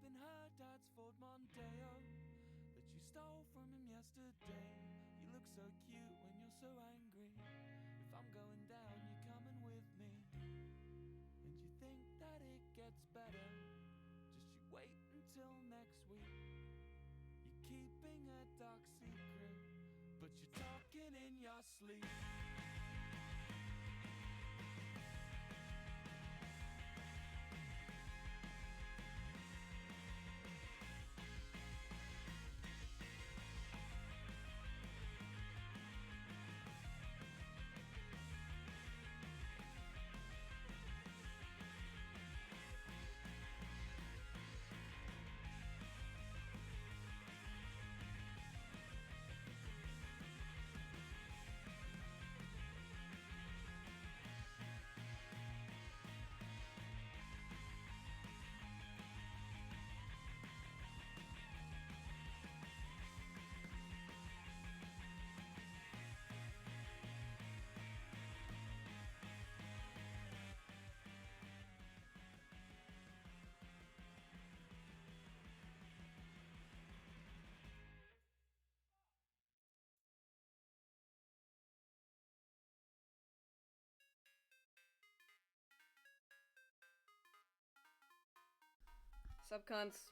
in her dad's Ford Mondeo that she stole from him yesterday. You look so cute when you're so angry. If I'm going down, you're coming with me. And you think that it gets better, just you wait until next week. You're keeping a dark secret, but you're talking in your sleep. Sup, cunts?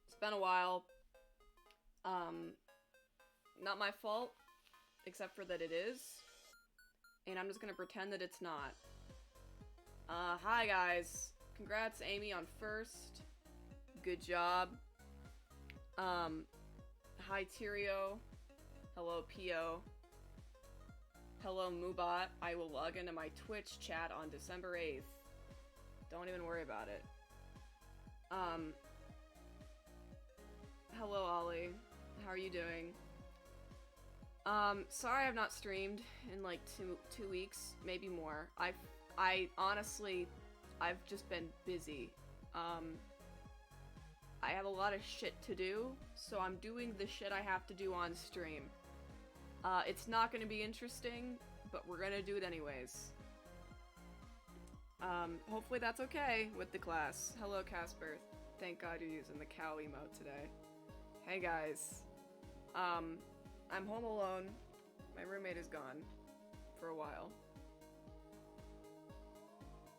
It's been a while. Um, Not my fault, except for that it is. And I'm just gonna pretend that it's not. Hi guys. Congrats, Amy, on first. Good job. Hi, Tyrio. Hello, Pio. Hello, Mubot. I will log into my Twitch chat on December 8th. Don't even worry about it. Hello, Ollie. How are you doing? Sorry I've not streamed in like two weeks, maybe more. I honestly, I've just been busy. I have a lot of shit to do, so I'm doing the shit I have to do on stream. It's not gonna be interesting, but we're gonna do it anyways. Hopefully that's okay with the class. Hello, Casper. Thank God you're using the cow emote today. Hey guys. I'm home alone. My roommate is gone. For a while.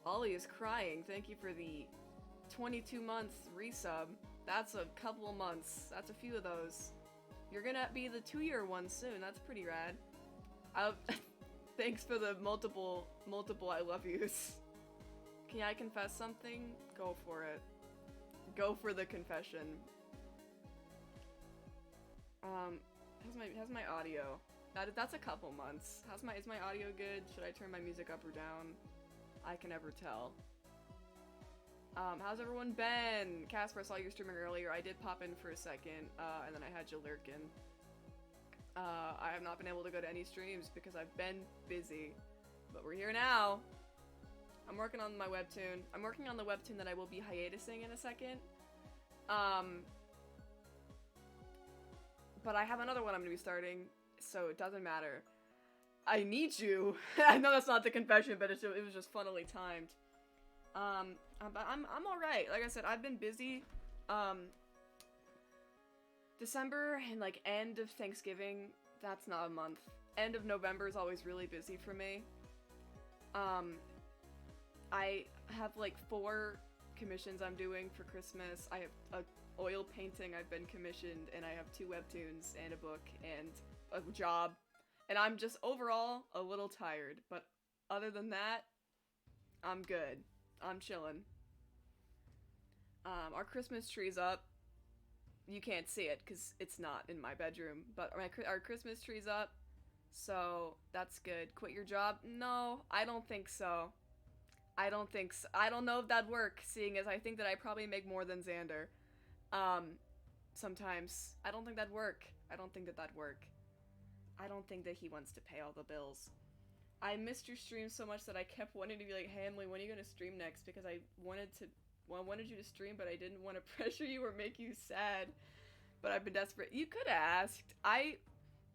Ollie is crying. Thank you for the 22 months resub. That's a couple of months. That's a few of those. You're gonna be the 2-year one soon. That's pretty rad. Thanks for the multiple I love yous. Can I confess something? Go for it. Go for the confession. How's my audio? That's a couple months. Is my audio good? Should I turn my music up or down? I can never tell. How's everyone been? Casper, I saw you streaming earlier. I did pop in for a second, and then I had you lurking. I have not been able to go to any streams because I've been busy. But we're here now. I'm working on my webtoon. I'm working on the webtoon that I will be hiatusing in a second. But I have another one I'm gonna be starting, so it doesn't matter. I need you. I know that's not the confession, but it was just funnily timed. But I'm all right. Like I said, I've been busy. December and like end of Thanksgiving, that's not a month. End of November is always really busy for me. I have like 4 commissions I'm doing for Christmas. I have a oil painting I've been commissioned, and I have 2 webtoons and a book and a job. And I'm just overall a little tired, but other than that, I'm good. I'm chilling. Our Christmas tree's up. You can't see it because it's not in my bedroom, but our Christmas tree's up, so that's good. Quit your job? No, I don't think so. I don't think so. I don't know if that'd work, seeing as I think that I probably make more than Xander. Sometimes. I don't think that'd work. I don't think that'd work. I don't think that he wants to pay all the bills. I missed your stream so much that I kept wanting to be like, hey Emily, when are you gonna stream next? Because I wanted you to stream, but I didn't want to pressure you or make you sad. But I've been desperate. You could have asked.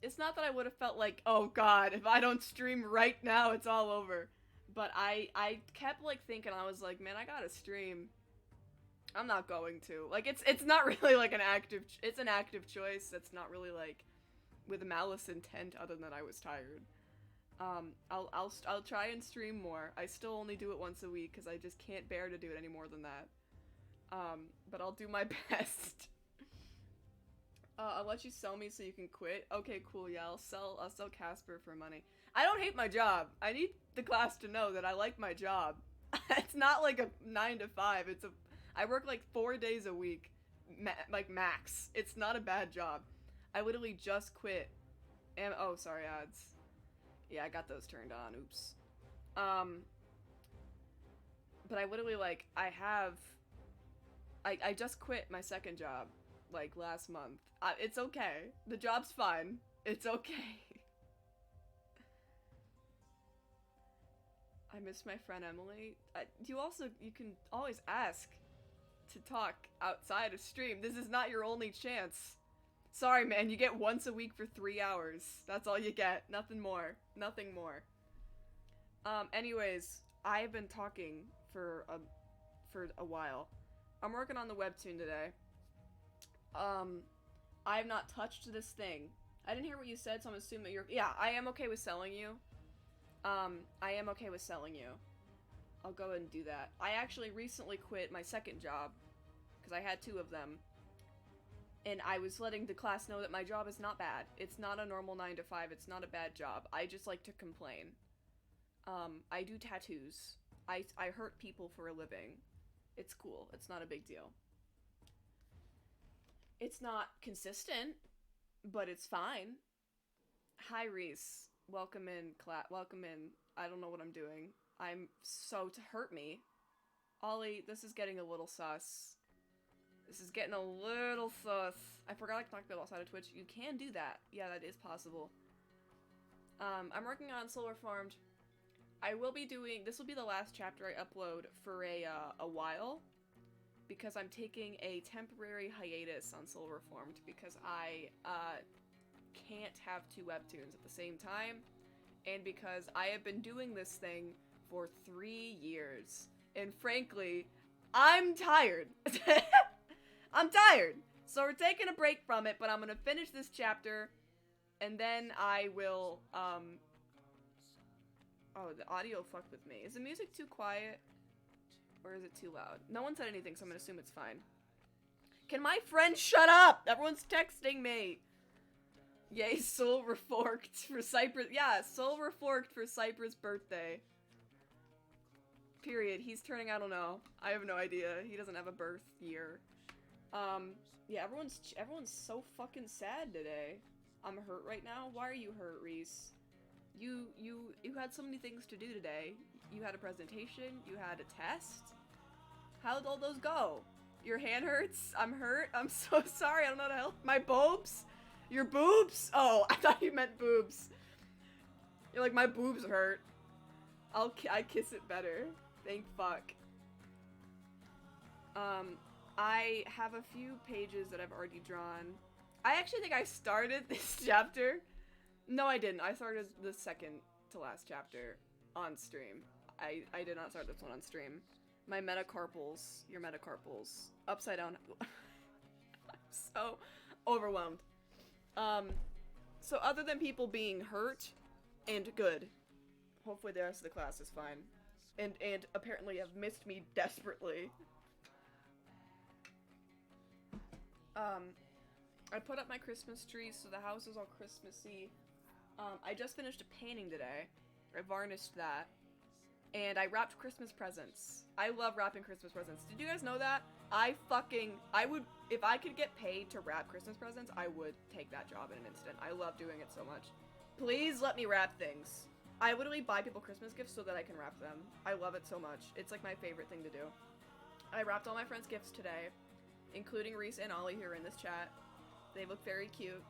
It's not that I would have felt like, oh god, if I don't stream right now, it's all over. But I kept like thinking, I was like, man, I gotta stream. I'm not going to. Like, it's not really like an active. It's an active choice. That's not really like with malice intent, other than I was tired. I'll try and stream more. I still only do it once a week because I just can't bear to do it any more than that. But I'll do my best. I'll let you sell me so you can quit. Okay, cool. Yeah, I'll sell Casper for money. I don't hate my job. I need the class to know that I like my job. It's not like a 9 to 5. I work like 4 days a week, like max. It's not a bad job. I literally just quit. Oh, sorry, ads. Yeah, I got those turned on. Oops. But I literally like I just quit my second job like last month. It's okay. The job's fine. It's okay. I miss my friend Emily. You can always ask to talk outside of stream. This is not your only chance. Sorry, man, you get once a week for 3 hours. That's all you get. Nothing more. Nothing more. Anyways, I've been talking for a while. I'm working on the webtoon today. I have not touched this thing. I didn't hear what you said, so I'm assuming you're- Yeah, I am okay with selling you. I am okay with selling you. I'll go ahead and do that. I actually recently quit my second job, because I had 2 of them. And I was letting the class know that my job is not bad. It's not a normal 9 to 5. It's not a bad job. I just like to complain. I do tattoos. I hurt people for a living. It's cool. It's not a big deal. It's not consistent, but it's fine. Hi, Reese. Welcome in, welcome in. I don't know what I'm doing. I'm so to hurt me. Ollie, this is getting a little sus. This is getting a little sus. I forgot I can talk about outside of Twitch. You can do that. Yeah, that is possible. I'm working on Solar Farmed. I will be doing, this will be the last chapter I upload for a while, because I'm taking a temporary hiatus on Soul Reformed, because I can't have 2 webtoons at the same time, and because I have been doing this thing for 3 years, and frankly, I'm tired. I'm tired! So we're taking a break from it, but I'm gonna finish this chapter, and then I will, Oh, the audio fucked with me. Is the music too quiet? Or is it too loud? No one said anything, so I'm gonna assume it's fine. Can my friend shut up? Everyone's texting me. Yay, Soul Reforked for Cypress. Yeah, Soul Reforked for Cypress' birthday. Period. He's turning, I don't know. I have no idea. He doesn't have a birth year. Yeah, everyone's so fucking sad today. I'm hurt right now. Why are you hurt, Reese? You had so many things to do today. You had a presentation, you had a test. How'd all those go? Your hand hurts? I'm hurt? I'm so sorry, I don't know how to help. My boobs? Your boobs? Oh, I thought you meant boobs. You're like, my boobs hurt. I kiss it better. Thank fuck. I have a few pages that I've already drawn. I actually think I started this chapter. No, I didn't. I started the second to last chapter on stream. I did not start this one on stream. My metacarpals, your metacarpals, upside down. I'm so overwhelmed. So other than people being hurt and good, hopefully the rest of the class is fine. And apparently have missed me desperately. I put up my Christmas tree, so the house is all Christmassy. I just finished a painting today. I varnished that. And I wrapped Christmas presents. I love wrapping Christmas presents. Did you guys know that? I would, if I could get paid to wrap Christmas presents, I would take that job in an instant. I love doing it so much. Please let me wrap things. I literally buy people Christmas gifts so that I can wrap them. I love it so much. It's like my favorite thing to do. I wrapped all my friends' gifts today, including Reese and Ollie who are in this chat. They look very cute.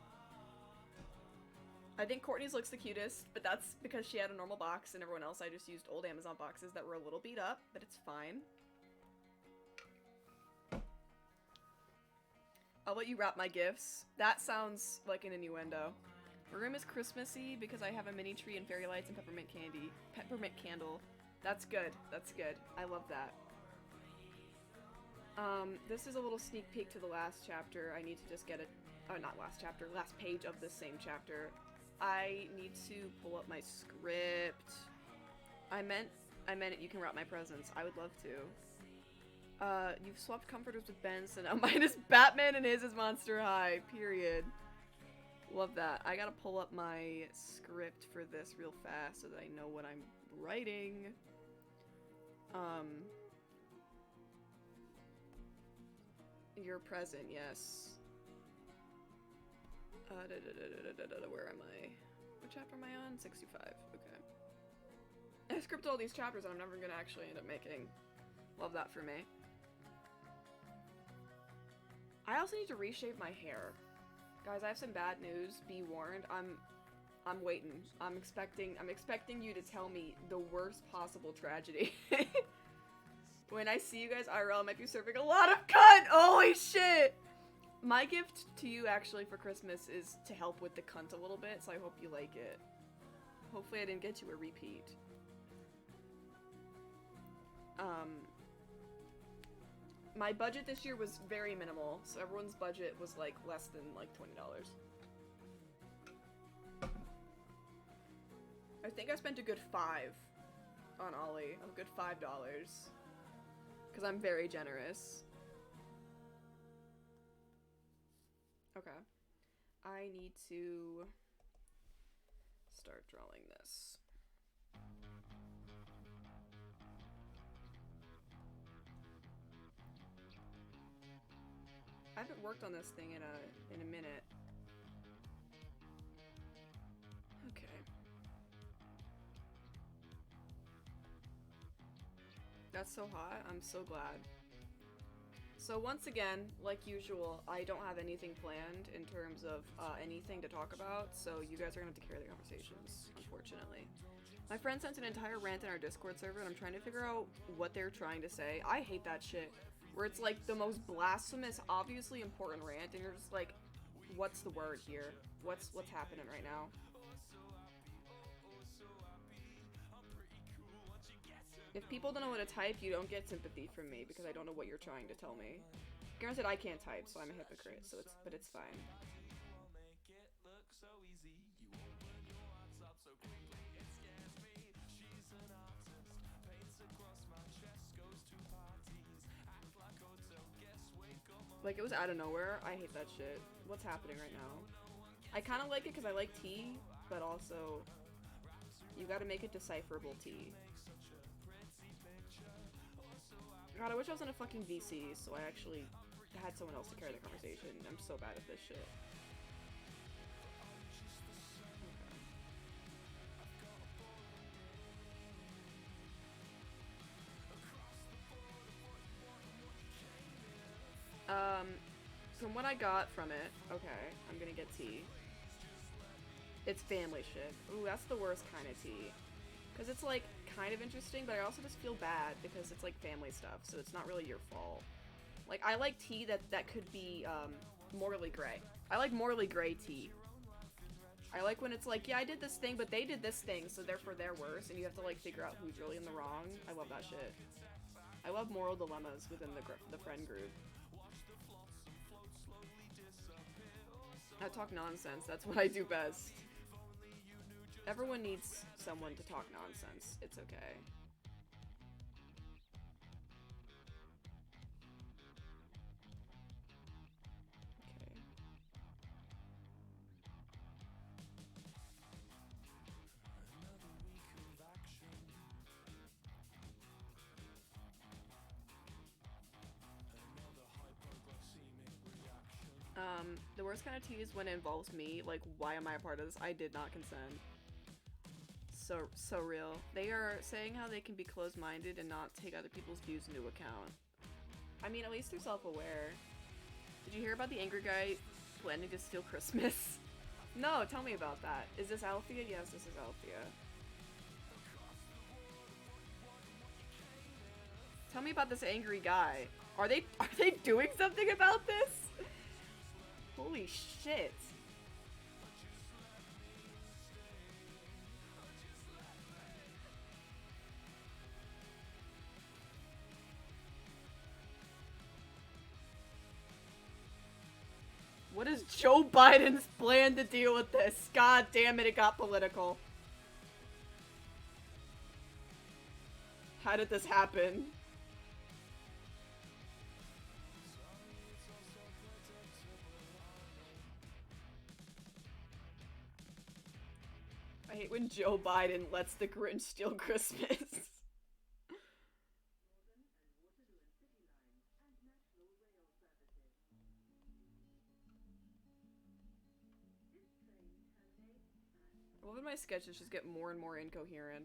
I think Courtney's looks the cutest, but that's because she had a normal box, and everyone else I just used old Amazon boxes that were a little beat up, but it's fine. I'll let you wrap my gifts. That sounds like an innuendo. My room is Christmassy because I have a mini tree and fairy lights and peppermint candy. Peppermint candle. That's good. That's good. I love that. This is a little sneak peek to the last chapter. I need to just get not last chapter, last page of the same chapter. I need to pull up my script. I meant it, you can wrap my presents. I would love to. You've swapped comforters with Ben, so now mine is Batman and his is Monster High, period. Love that. I gotta pull up my script for this real fast so that I know what I'm writing. Your present, yes. Where am I? What chapter am I on? 65. Okay. I scripted all these chapters that I'm never gonna actually end up making. Love that for me. I also need to reshave my hair. Guys, I have some bad news. Be warned. I'm waiting. I'm expecting you to tell me the worst possible tragedy. When I see you guys IRL, I might be serving a lot of cunt! Holy shit! My gift to you, actually, for Christmas is to help with the cunt a little bit, so I hope you like it. Hopefully I didn't get you a repeat. My budget this year was very minimal, so everyone's budget was, like, less than, like, $20. I think I spent a good $5 on Ollie. A good $5. Because I'm very generous. Okay. I need to start drawing this. I haven't worked on this thing in a minute. Okay. That's so hot. I'm so glad. So once again, like usual, I don't have anything planned in terms of anything to talk about, so you guys are gonna have to carry the conversations, unfortunately. My friend sent an entire rant in our Discord server, and I'm trying to figure out what they're trying to say. I hate that shit, where it's like the most blasphemous, obviously important rant, and you're just like, what's the word here? What's happening right now? If people don't know what to type, you don't get sympathy from me because I don't know what you're trying to tell me. Granted, I can't type, so I'm a hypocrite, so but it's fine. Like, it was out of nowhere. I hate that shit. What's happening right now? I kind of like it because I like tea, but also, you gotta make it decipherable tea. God, I wish I was in a fucking VC, so I actually had someone else to carry the conversation. I'm so bad at this shit. From what I got from it, okay, I'm gonna get tea. It's family shit. Ooh, that's the worst kind of tea. Because it's, like, kind of interesting, but I also just feel bad because it's, like, family stuff, so it's not really your fault. Like, I like tea that could be, morally gray. I like morally gray tea. I like when it's like, yeah, I did this thing, but they did this thing, so therefore they're worse, and you have to, like, figure out who's really in the wrong. I love that shit. I love moral dilemmas within the friend group. I talk nonsense. That's what I do best. Everyone needs someone to talk nonsense. It's okay. The worst kind of tea is when it involves me. Like, why am I a part of this? I did not consent. So real. They are saying how they can be closed-minded and not take other people's views into account. I mean, at least they're self-aware. Did you hear about the angry guy planning to steal Christmas? No, tell me about that. Is this Althea? Yes, this is Althea. Tell me about this angry guy. Are they doing something about this? Holy shit. was Joe Biden's plan to deal with this. God damn it, it got political. How did this happen? I hate when Joe Biden lets the Grinch steal Christmas. I love when my sketches just get more and more incoherent.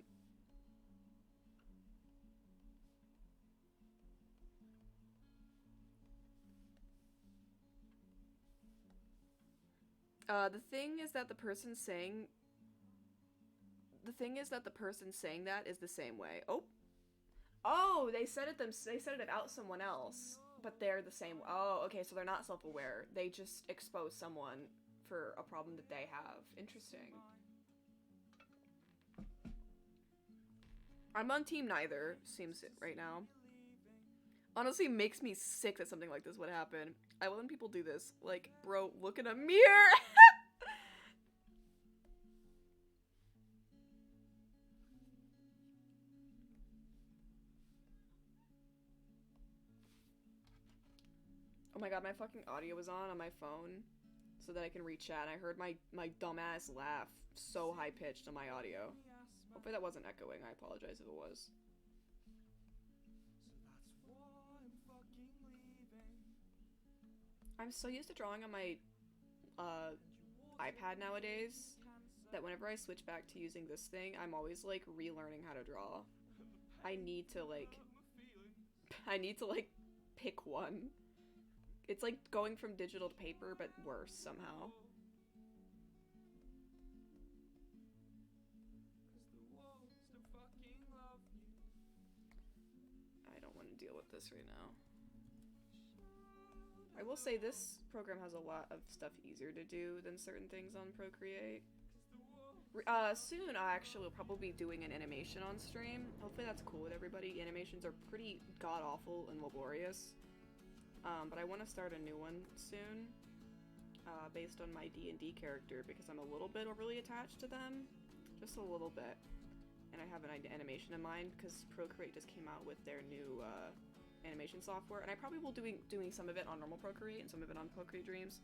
The thing is that the person saying that is the same way. Oh, they said it about someone else, but they're the same. Oh, okay, so they're not self-aware. They just expose someone for a problem that they have. Interesting. I'm on team neither, seems right now. Honestly, makes me sick that something like this would happen. I love when people do this. Like, bro, look in a mirror! Oh my god, my fucking audio was on my phone so that I can read chat, and I heard my dumbass laugh so high-pitched on my audio. Hopefully that wasn't echoing. I apologize if it was. I'm so used to drawing on my iPad nowadays that whenever I switch back to using this thing, I'm always like relearning how to draw. I need to like pick one. It's like going from digital to paper, but worse somehow. I don't want to deal with this right now. I will say this program has a lot of stuff easier to do than certain things on Procreate. Soon I actually will probably be doing an animation on stream. Hopefully that's cool with everybody. Animations are pretty god-awful and laborious. But I want to start a new one soon. Based on my D&D character, because I'm a little bit overly attached to them. Just a little bit. And I have an animation in mind, because Procreate just came out with their new, animation software, and I probably will doing some of it on normal Procreate and some of it on Procreate Dreams.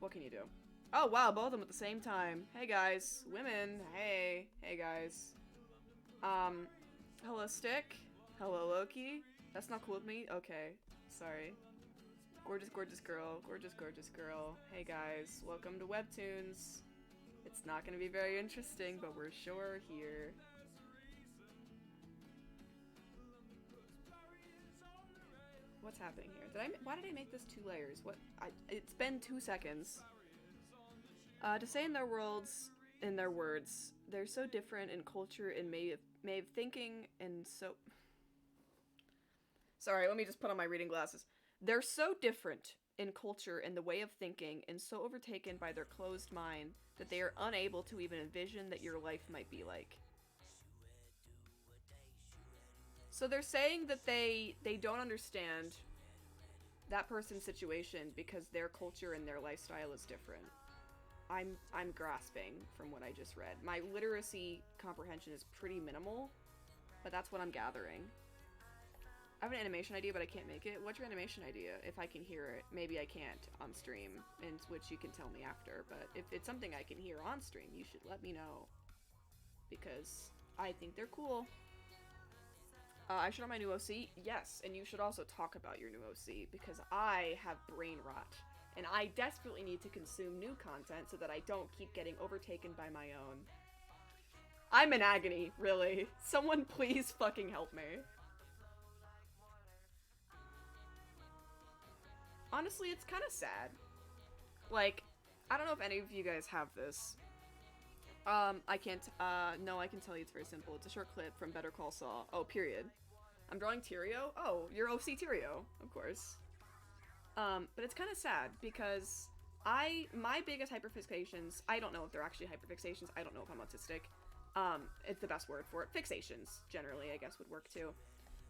What can you do? Oh wow, both of them at the same time. Hey guys, women, hey guys. Hello Stick, hello Loki. That's not cool with me? Okay, sorry. Gorgeous, gorgeous girl, gorgeous, gorgeous girl. Hey guys, welcome to Webtoons. It's not gonna be very interesting, but we're sure here. What's happening here? Why did I make this 2 layers? It's been 2 seconds. To say in their words, they're so different in culture and may of thinking and so... Sorry, let me just put on my reading glasses. They're so different in culture and the way of thinking and so overtaken by their closed mind that they are unable to even envision that your life might be like. So they're saying that they don't understand that person's situation because their culture and their lifestyle is different. I'm grasping from what I just read. My literacy comprehension is pretty minimal, but that's what I'm gathering. I have an animation idea, but I can't make it. What's your animation idea? If I can hear it, maybe I can't on stream, in which you can tell me after. But if it's something I can hear on stream, you should let me know, because I think they're cool. I should have my new OC? Yes, and you should also talk about your new OC, because I have brain rot, and I desperately need to consume new content so that I don't keep getting overtaken by my own. I'm in agony, really. Someone please fucking help me. Honestly, it's kind of sad. Like, I don't know if any of you guys have this. I can't, no, I can tell you it's very simple. It's a short clip from Better Call Saul. Oh, period. I'm drawing Tyrio? Oh, you're OC Tyrio, of course. But it's kind of sad, because my biggest hyperfixations, I don't know if they're actually hyperfixations, I don't know if I'm autistic. It's the best word for it. Fixations, generally, I guess would work too.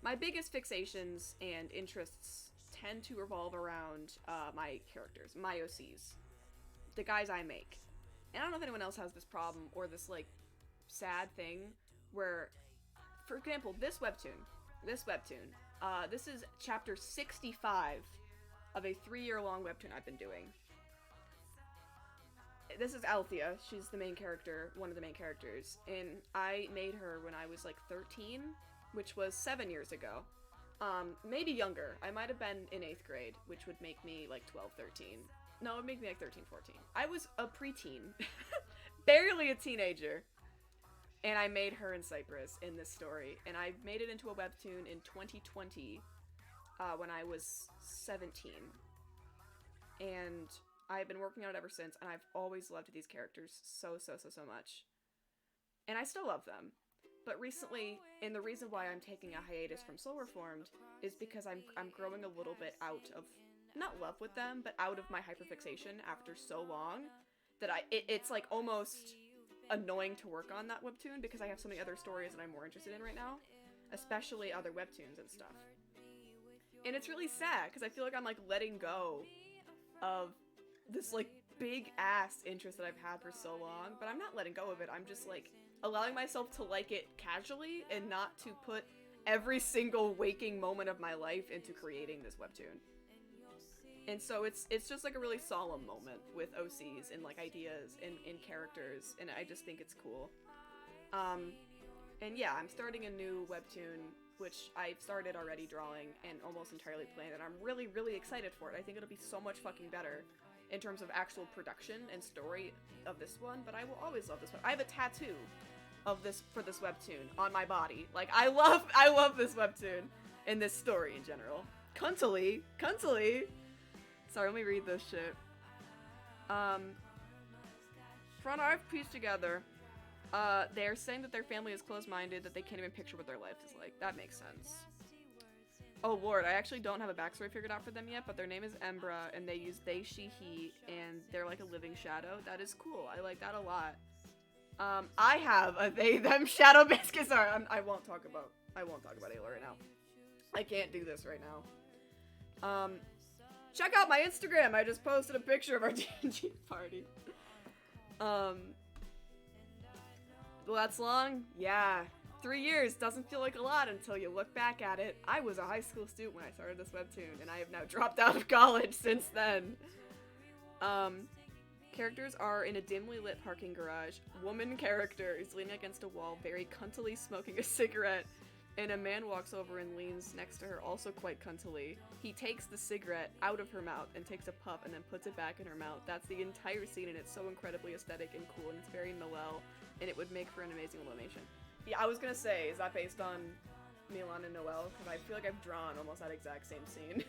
My biggest fixations and interests tend to revolve around, my characters, my OCs. the guys I make. And I don't know if anyone else has this problem or this, like, sad thing where, for example, this webtoon, this is chapter 65 of a 3-year-long webtoon I've been doing. This is Althea. She's the main character, one of the main characters, and I made her when I was like 13, which was 7 years ago. Maybe younger. I might have been in 8th grade, which would make me like 12, 13. No, it would make me like 13, 14. I was a preteen. Barely a teenager. And I made her in Cyprus in this story. And I made it into a webtoon in 2020 when I was 17. And I've been working on it ever since, and I've always loved these characters so much. And I still love them. But recently, and the reason why I'm taking a hiatus from Soul Reformed is because I'm growing a little bit out of, not love with them, but out of my hyperfixation after so long that it's like almost annoying to work on that webtoon because I have so many other stories that I'm more interested in right now, especially other webtoons and stuff. And it's really sad because I feel like I'm like letting go of this like big ass interest that I've had for so long, but I'm not letting go of it. I'm just like allowing myself to like it casually and not to put every single waking moment of my life into creating this webtoon. And so it's just like a really solemn moment with OCs and like ideas and characters, and I just think it's cool. And yeah, I'm starting a new webtoon, which I've started already drawing and almost entirely planned, and I'm really excited for it. I think it'll be so much fucking better in terms of actual production and story of this one, but I will always love this one. I have a tattoo of this for this webtoon on my body. Like, I love this webtoon and this story in general. Cuntily. Sorry, let me read this shit. From I've pieced together, they're saying that their family is closed-minded, that they can't even picture what their life is like. That makes sense. Oh lord, I actually don't have a backstory figured out for them yet, but their name is Embra, and they use they, she, he, and they're like a living shadow. That is cool. I like that a lot. I have a they, them shadow biscuit. Sorry, I won't talk about Ayla right now. I can't do this right now. Check out my Instagram. I just posted a picture of our D&D party. Well, that's long? Yeah. 3 years doesn't feel like a lot until you look back at it. I was a high school student when I started this webtoon, and I have now dropped out of college since then. Characters are in a dimly lit parking garage. Woman character is leaning against a wall, very cuntily smoking a cigarette, and a man walks over and leans next to her, also quite cuntily. He takes the cigarette out of her mouth and takes a puff and then puts it back in her mouth. That's the entire scene, and it's so incredibly aesthetic and cool, and it's very Noelle, and it would make for an amazing illumination. Yeah, I was gonna say, is that based on Milan and Noelle? Because I feel like I've drawn almost that exact same scene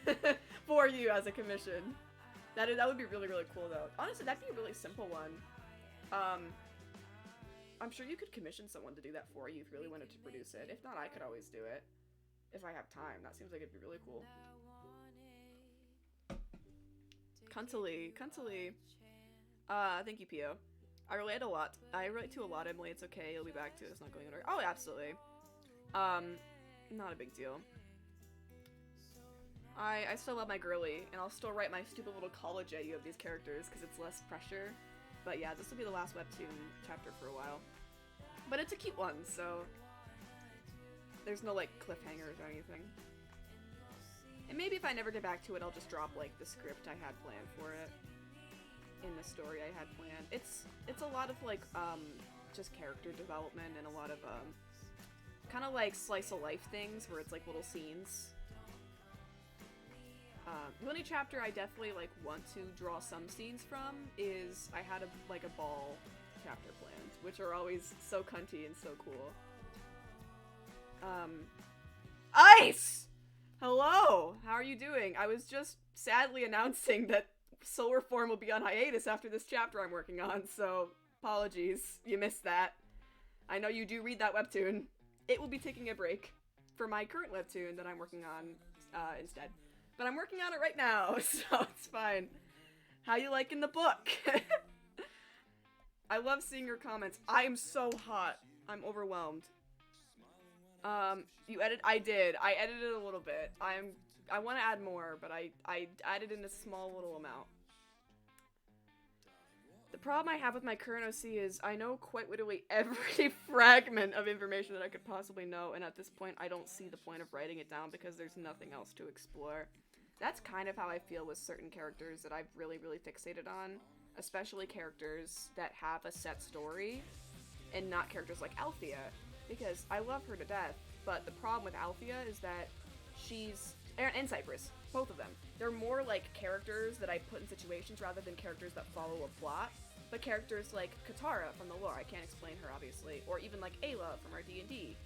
for you as a commission. That would be really cool, though. Honestly, that'd be a really simple one. I'm sure you could commission someone to do that for you if you really wanted to produce it. If not, I could always do it. If I have time. That seems like it'd be really cool. Cuntily. Thank you, Pio. I relate to a lot, Emily. It's okay. You'll be back to it. It's not going anywhere. Oh, absolutely. Not a big deal. I still love my girly, and I'll still write my stupid little college AU of these characters because it's less pressure. But yeah, this will be the last webtoon chapter for a while. But it's a cute one, so there's no like cliffhangers or anything. And maybe if I never get back to it, I'll just drop like the script I had planned for it. In the story I had planned. It's a lot of like just character development and a lot of kind of like slice of life things where it's like little scenes. The only chapter I definitely like want to draw some scenes from is I had a ball chapter planned, which are always so cunty and so cool. Ice! Hello! How are you doing? I was just sadly announcing that Soul Reform will be on hiatus after this chapter I'm working on, so apologies, you missed that. I know you do read that webtoon. It will be taking a break for my current webtoon that I'm working on instead. But I'm working on it right now, so it's fine. How you liking the book? I love seeing your comments. I am so hot. I'm overwhelmed. You edit? I did. I edited a little bit. I want to add more, but I added in a small little amount. problem I have with my current OC is I know quite literally every fragment of information that I could possibly know, and at this point I don't see the point of writing it down because there's nothing else to explore. That's kind of how I feel with certain characters that I've really, really fixated on, especially characters that have a set story, and not characters like Althea, because I love her to death, but the problem with Althea is that and Cypress, both of them, they're more like characters that I put in situations rather than characters that follow a plot. But characters like Katara from the lore, I can't explain her obviously, or even like Ayla from our D&D,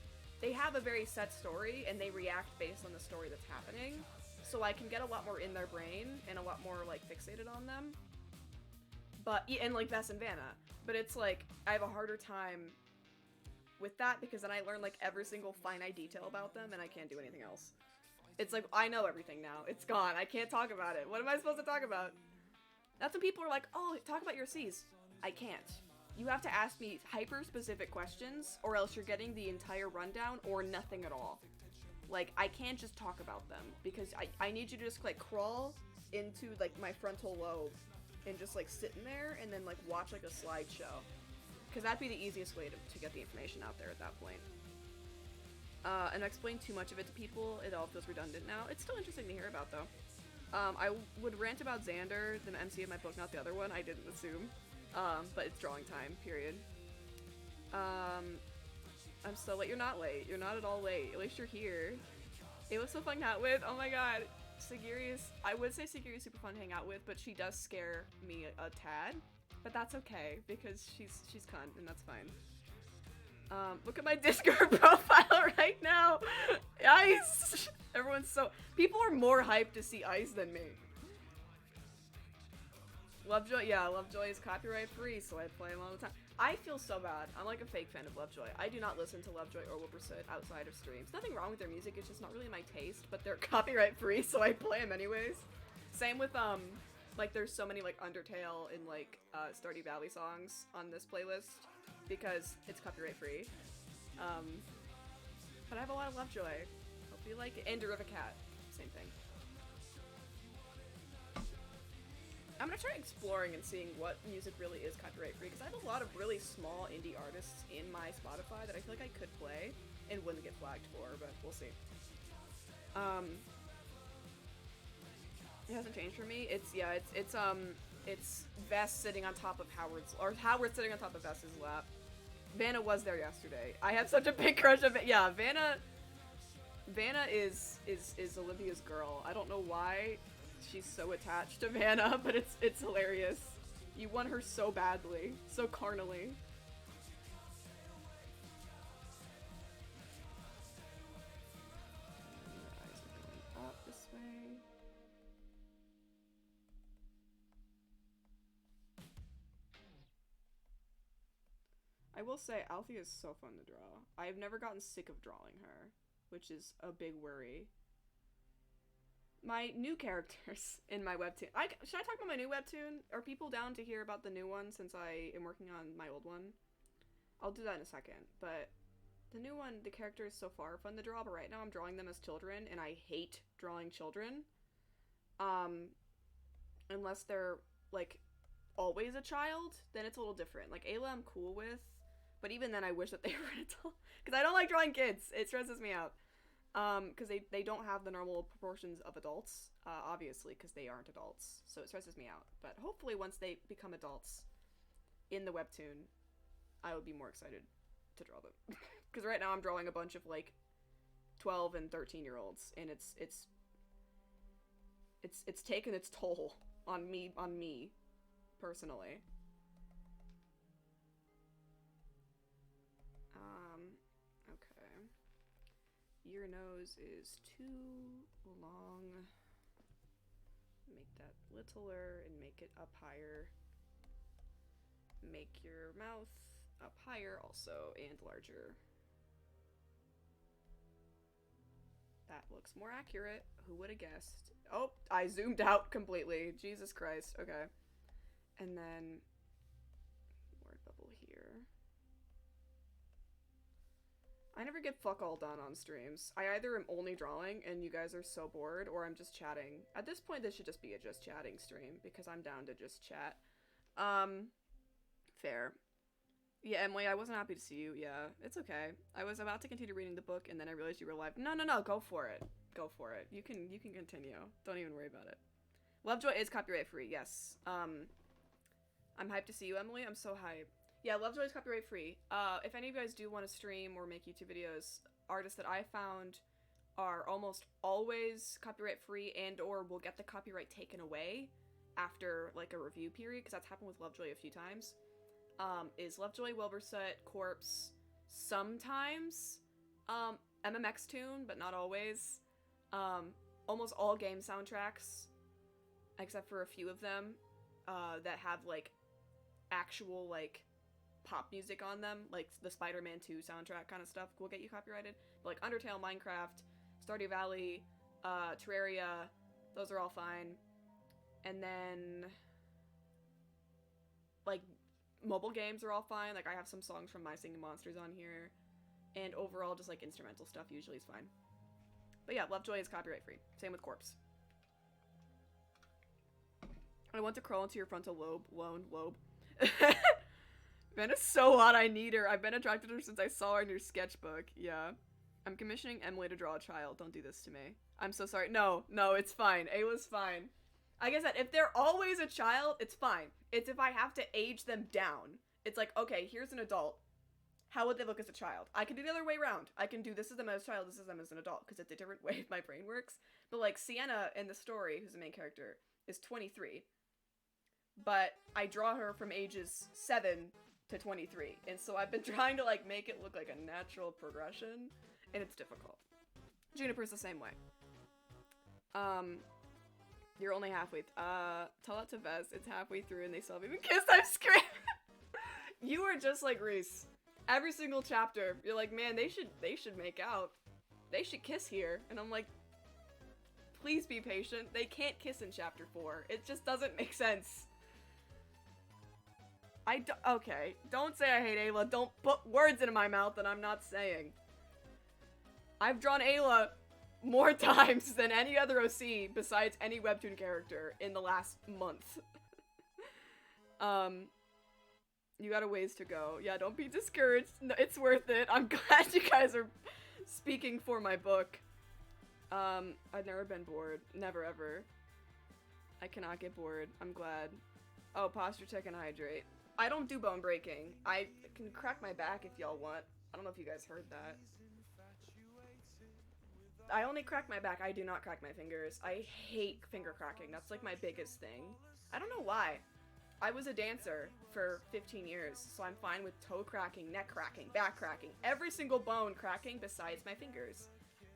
they have a very set story and they react based on the story that's happening, so I can get a lot more in their brain and a lot more like fixated on them. But, and like Vess and Vanna, but it's like, I have a harder time with that because then I learn like every single finite detail about them and I can't do anything else. It's like, I know everything now. It's gone. I can't talk about it. What am I supposed to talk about? That's when people are like, oh, talk about your Cs. I can't. You have to ask me hyper-specific questions, or else you're getting the entire rundown, or nothing at all. Like, I can't just talk about them, because I need you to just, like, crawl into, like, my frontal lobe, and just, like, sit in there, and then, like, watch, like, a slideshow. Because that'd be the easiest way to get the information out there at that point. And I explain too much of it to people, it all feels redundant now. It's still interesting to hear about, though. I would rant about Xander, the MC of my book, not the other one, I didn't assume. But it's drawing time, period. I'm so late. You're not late. You're not at all late. At least you're here. It was so fun to hang out with. Oh my god. Sagiri is... I would say Sagiri is super fun to hang out with, but she does scare me a tad. But that's okay, because she's cunt, and that's fine. Look at my Discord profile right now! Ice! Everyone's so... People are more hyped to see Ice than me. Lovejoy, yeah, Lovejoy is copyright free, so I play him all the time. I feel so bad. I'm like a fake fan of Lovejoy. I do not listen to Lovejoy or Wilbursoot outside of streams. Nothing wrong with their music, it's just not really my taste, but they're copyright free, so I play them anyways. Same with, like, there's so many, like, Undertale and, like, Stardew Valley songs on this playlist, because it's copyright free. But I have a lot of Lovejoy. Hope you like it. And Deriva Cat. Same thing. I'm gonna try exploring and seeing what music really is copyright free, because I have a lot of really small indie artists in my Spotify that I feel like I could play and wouldn't get flagged for, but we'll see. It hasn't changed for me. It's Vess sitting on top of Howard's, or Howard sitting on top of Vess's lap. Vanna was there yesterday. I have such a big crush on yeah, Vanna is Olivia's girl. I don't know why she's so attached to Vanna, but it's hilarious. You want her so badly, so carnally. Your eyes are going up this way. I will say, Althea is so fun to draw. I've never gotten sick of drawing her, which is a big worry. My new characters in my webtoon. Should I talk about my new webtoon? Are people down to hear about the new one since I am working on my old one? I'll do that in a second, but the new one, the characters so far are fun to draw, but right now I'm drawing them as children, and I hate drawing children. Unless they're, like, always a child, then it's a little different. Like, Ayla I'm cool with, but even then I wish that they were an adult. Because I don't like drawing kids. It stresses me out. Because they don't have the normal proportions of adults, obviously, because they aren't adults. So it stresses me out. But hopefully once they become adults in the webtoon, I would be more excited to draw them. Because right now I'm drawing a bunch of, like, 12 and 13-year-olds, and it's taken its toll on me, personally. Okay. Your nose is too long. Make that littler and make it up higher. Make your mouth up higher also, and larger. That looks more accurate. Who would have guessed? Oh, I zoomed out completely. Jesus Christ. Okay. And then word bubble here. I never get fuck all done on streams. I either am only drawing and you guys are so bored, or I'm just chatting. At this point, this should just be a just chatting stream, because I'm down to just chat. Fair. Yeah, Emily, I wasn't happy to see you. Yeah, it's okay. I was about to continue reading the book, and then I realized you were live. No, go for it. Go for it. You can continue. Don't even worry about it. Lovejoy is copyright free. Yes. I'm hyped to see you, Emily. I'm so hyped. Yeah, Lovejoy is copyright free. If any of you guys do want to stream or make YouTube videos, artists that I found are almost always copyright free and or will get the copyright taken away after like a review period, because that's happened with Lovejoy a few times. Is Lovejoy, Wilburset, Corpse, sometimes MMX Tune, but not always. Almost all game soundtracks, except for a few of them that have like actual like pop music on them, like the Spider-Man 2 soundtrack kind of stuff will get you copyrighted. But like Undertale, Minecraft, Stardew Valley, Terraria, those are all fine. And then like mobile games are all fine. Like I have some songs from My Singing Monsters on here, and overall just like instrumental stuff usually is fine. But yeah, Lovejoy is copyright free. Same with Corpse. I want to crawl into your frontal lobe. Vanna's so hot, I need her. I've been attracted to her since I saw her in your sketchbook. Yeah. I'm commissioning Emily to draw a child. Don't do this to me. I'm so sorry. No, it's fine. Ayla's fine. Like I said, if they're always a child, it's fine. It's if I have to age them down. It's like, okay, here's an adult. How would they look as a child? I can do the other way around. I can do this as them as a child, this is them as an adult, because it's a different way my brain works. But like Sienna in the story, who's the main character, is 23. But I draw her from ages 7 to 23. And so I've been trying to like make it look like a natural progression, and it's difficult. Juniper's the same way. You're only halfway. Tell that to Vez. It's halfway through and they still haven't even kissed. I'm screaming. You are just like Reese. Every single chapter, you're like, man, they should make out. They should kiss here. And I'm like, please be patient. They can't kiss in chapter 4. It just doesn't make sense. Okay, don't say I hate Ayla. Don't put words into my mouth that I'm not saying. I've drawn Ayla more times than any other OC besides any webtoon character in the last month. You got a ways to go. Yeah, don't be discouraged. No, it's worth it. I'm glad you guys are speaking for my book. I've never been bored. Never ever. I cannot get bored. I'm glad. Oh, posture check and hydrate. I don't do bone breaking. I can crack my back if y'all want. I don't know if you guys heard that. I only crack my back. I do not crack my fingers. I hate finger cracking. That's like my biggest thing. I don't know why. I was a dancer for 15 years, so I'm fine with toe cracking, neck cracking, back cracking, every single bone cracking besides my fingers.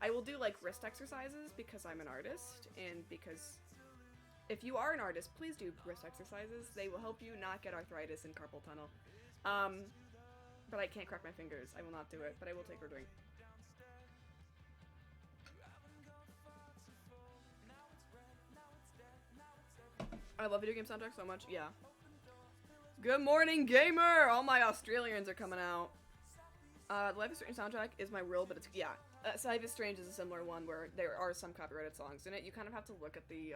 I will do like wrist exercises because I'm an artist, and because if you are an artist, please do wrist exercises. They will help you not get arthritis and carpal tunnel. But I can't crack my fingers. I will not do it, but I will take her drink. I love video game soundtracks so much. Yeah. Good morning, gamer! All my Australians are coming out. The Life is Strange soundtrack is my real, but it's, yeah. Life is Strange is a similar one where there are some copyrighted songs in it. You kind of have to look at the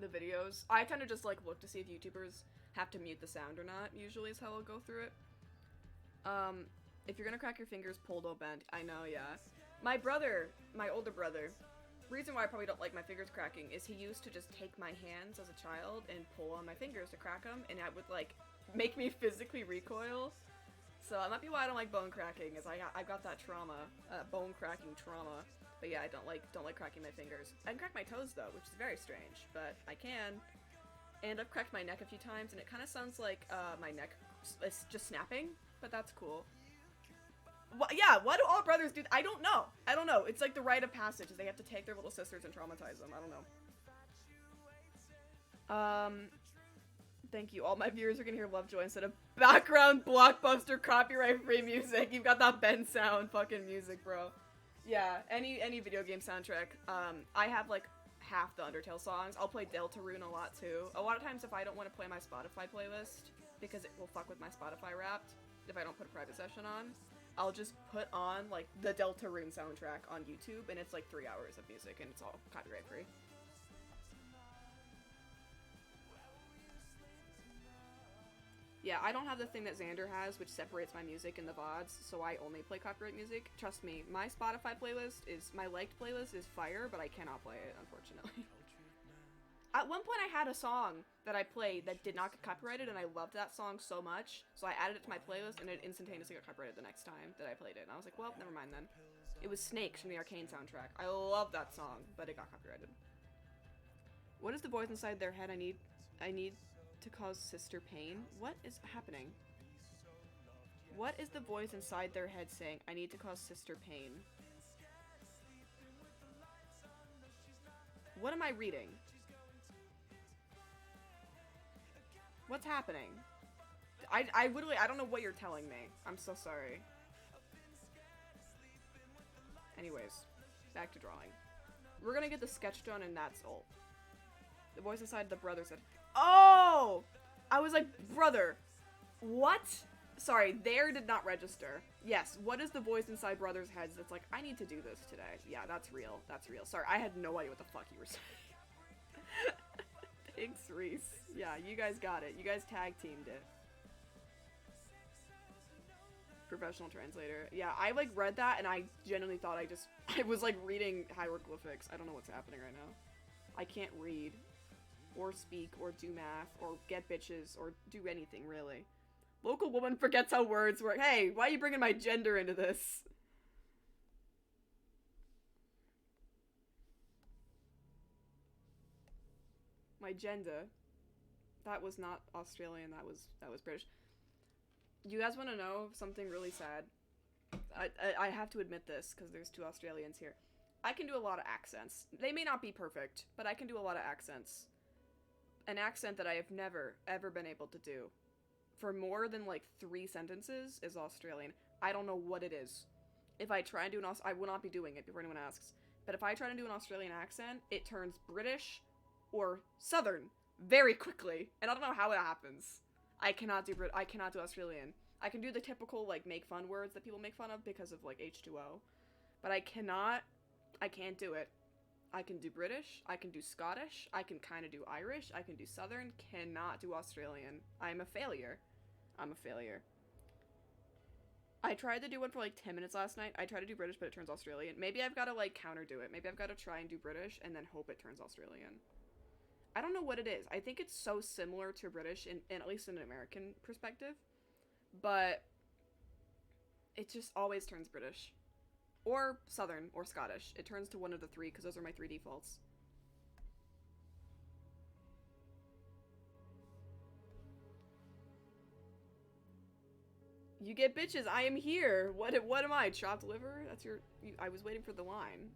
videos. I kind of just, like, look to see if YouTubers have to mute the sound or not, usually is how I'll go through it. If you're gonna crack your fingers, pull, don't bend. I know, yeah. My brother, my older brother, reason why I probably don't like my fingers cracking is he used to just take my hands as a child and pull on my fingers to crack them, and that would like make me physically recoil. So that might be why I don't like bone cracking, is I've got that trauma, bone cracking trauma. But yeah, I don't like cracking my fingers. I can crack my toes though, which is very strange, but I can. And I've cracked my neck a few times, and it kind of sounds like my neck is just snapping, but that's cool. Yeah, why do all brothers do I don't know. I don't know. It's like the rite of passage. They have to take their little sisters and traumatize them. I don't know. Thank you. All my viewers are gonna hear Lovejoy instead of background blockbuster copyright-free music. You've got that Ben sound fucking music, bro. Yeah, any video game soundtrack. I have like half the Undertale songs. I'll play Deltarune a lot too. A lot of times if I don't want to play my Spotify playlist, because it will fuck with my Spotify Wrapped if I don't put a private session on, I'll just put on, like, the Deltarune soundtrack on YouTube, and it's, like, 3 hours of music, and it's all copyright-free. Yeah, I don't have the thing that Xander has, which separates my music and the VODs, so I only play copyright music. Trust me, my Spotify playlist is, my liked playlist is fire, but I cannot play it, unfortunately. At one point I had a song that I played that did not get copyrighted, and I loved that song so much, so I added it to my playlist, and it instantaneously got copyrighted the next time that I played it. And I was like, well, never mind then. It was Snakes from the Arcane soundtrack. I love that song, but it got copyrighted. What is the voice inside their head? I need to cause sister pain? What is happening? What is the voice inside their head saying? I need to cause sister pain. What am I reading? What's happening? I literally, I don't know what you're telling me. I'm so sorry. Anyways, back to drawing. We're gonna get the sketch done and that's all. The voice inside the brother said, oh! I was like, brother, what? Sorry, there did not register. Yes, what is the voice inside brothers' heads that's like, I need to do this today? Yeah, that's real. That's real. Sorry, I had no idea what the fuck you were saying. Thanks, Reese. Yeah, you guys got it. You guys tag teamed it. Professional translator. Yeah, I like read that and I genuinely thought I was like reading hieroglyphics. I don't know what's happening right now. I can't read or speak or do math or get bitches or do anything really. Local woman forgets how words work. Hey, why are you bringing my gender into this? My gender. That was not Australian, that was British. You guys want to know something really sad? I have to admit this, because there's 2 Australians here. I can do a lot of accents. They may not be perfect, but I can do a lot of accents. An accent that I have never, ever been able to do for more than, like, 3 sentences is Australian. I don't know what it is. If I try and do I will not be doing it before anyone asks. But if I try to do an Australian accent, it turns British or Southern very quickly. And I don't know how it happens. I cannot do Australian. I can do the typical, like, make fun words that people make fun of because of, like, H2O. But I can't do it. I can do British, I can do Scottish, I can kind of do Irish, I can do Southern, cannot do Australian. I'm a failure. I'm a failure. I tried to do one for, like, 10 minutes last night. I tried to do British, but it turns Australian. Maybe I've got to, like, counter do it. Maybe I've got to try and do British and then hope it turns Australian. I don't know what it is. I think it's so similar to British, in at least in an American perspective. But it just always turns British. Or Southern, or Scottish. It turns to one of the 3, because those are my 3 defaults. You get bitches, I am here! What am I, chopped liver? That's your... I was waiting for the line.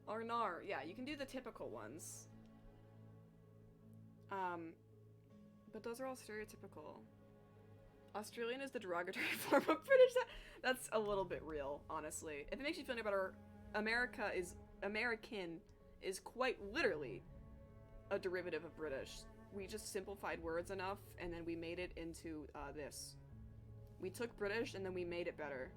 Arnar, yeah, you can do the typical ones. But those are all stereotypical. Australian is the derogatory form of British. That's a little bit real, honestly. If it makes you feel any better, American is quite literally a derivative of British. We just simplified words enough, and then we made it into this. We took British, and then we made it better.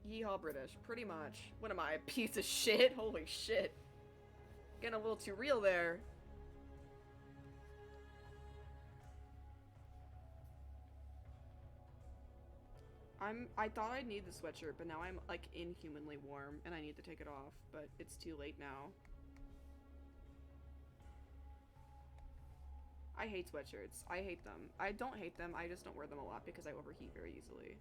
Yeehaw British, pretty much. What am I, a piece of shit? Holy shit. Getting a little too real there. I thought I'd need the sweatshirt, but now I'm, like, inhumanly warm, and I need to take it off, but it's too late now. I hate sweatshirts. I hate them. I don't hate them, I just don't wear them a lot because I overheat very easily.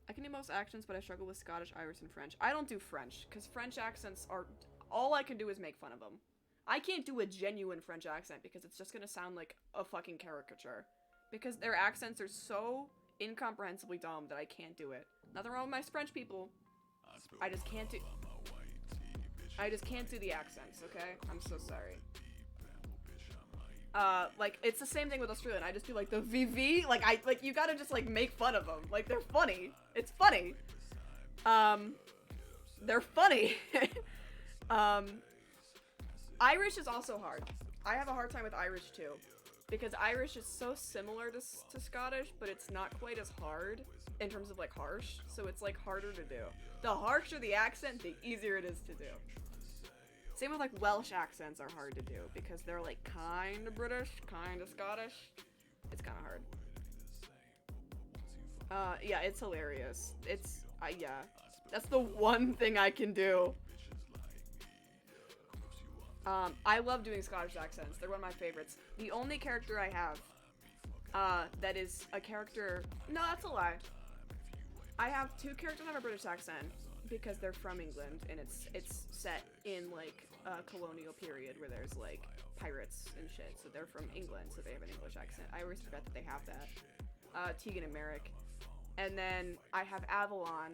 I can do most accents, but I struggle with Scottish, Irish, and French. I don't do French, because French accents are... All I can do is make fun of them. I can't do a genuine French accent, because it's just gonna sound like a fucking caricature. Because their accents are so incomprehensibly dumb that I can't do it. Nothing wrong with my French people. I just can't do the accents, okay? I'm so sorry. Like, it's the same thing with Australian. I just do, like, the VV. Like, you gotta just, like, make fun of them. Like, they're funny. It's funny. They're funny. Irish is also hard. I have a hard time with Irish, too. Because Irish is so similar to Scottish, but it's not quite as hard in terms of, like, harsh. So it's, like, harder to do. The harsher the accent, the easier it is to do. Same with like Welsh accents are hard to do because they're like kind of British, kind of Scottish. It's kind of hard. Yeah, it's hilarious. It's, yeah. That's the one thing I can do. I love doing Scottish accents. They're one of my favorites. The only character I have, that is a character... No, that's a lie. I have two characters that have a British accent because they're from England, and it's set in, like, a colonial period where there's, like, pirates and shit. So they're from England, so they have an English accent. I always forget that they have that. Tegan and Merrick. And then I have Avalon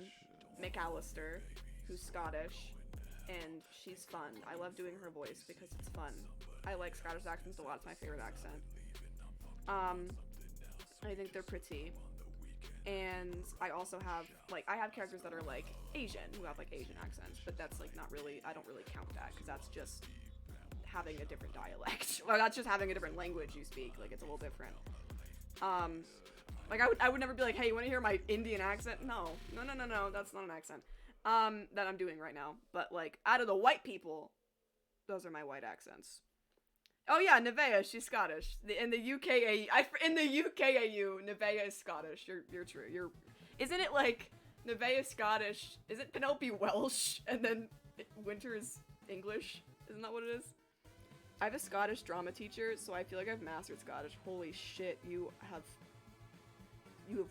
McAllister, who's Scottish, and she's fun. I love doing her voice because it's fun. I like Scottish accents a lot. It's my favorite accent. I think they're pretty. And I also have, like, I have characters that are, like, Asian, who have, like, Asian accents, but that's, like, not really, I don't really count that, because that's just having a different dialect. Or that's just having a different language you speak. Like, it's a little different. Like, I would never be like, hey, you want to hear my Indian accent? No, that's not an accent, that I'm doing right now. But, like, out of the white people, those are my white accents. Oh yeah, Nevaeh, she's Scottish. In the UKAU, Nevaeh is Scottish. You're true. Isn't it like Nevaeh is Scottish? Isn't Penelope Welsh and then Winter is English? Isn't that what it is? I have a Scottish drama teacher, so I feel like I've mastered Scottish. Holy shit, you have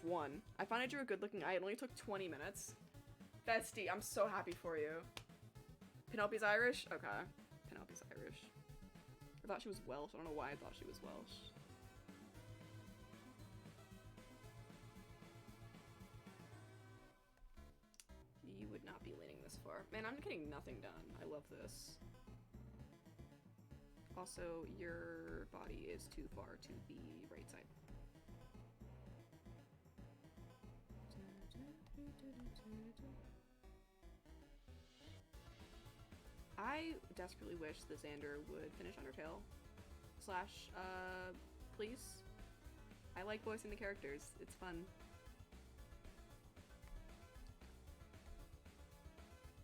won. I finally drew a good-looking eye. It only took 20 minutes. Bestie, I'm so happy for you. Penelope's Irish? Okay. Penelope's Irish. I thought she was Welsh. I don't know why I thought she was Welsh. You would not be leaning this far. Man, I'm getting nothing done. I love this. Also, your body is too far to the right side. I desperately wish that Xander would finish Undertale. / please. I like voicing the characters. It's fun.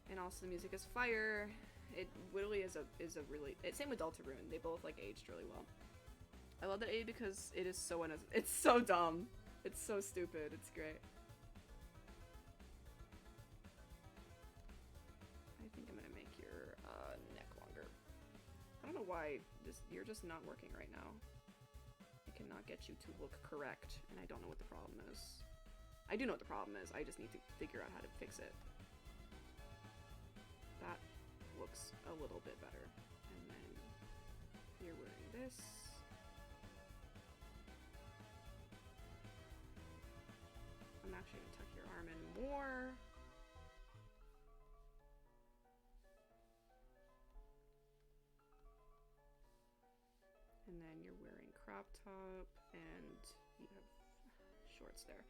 And also the music is fire. It literally is a really... Same with Deltarune. They both, like, aged really well. I love that A because it is so it's so dumb. It's so stupid. It's great. I think I'm gonna make your neck longer. I don't know why you're just not working right now. I cannot get you to look correct, and I don't know what the problem is. I do know what the problem is. I just need to figure out how to fix it. That looks a little bit better. And then you're wearing this. I'm actually gonna tuck your arm in more. And then you're wearing crop top and you have shorts there.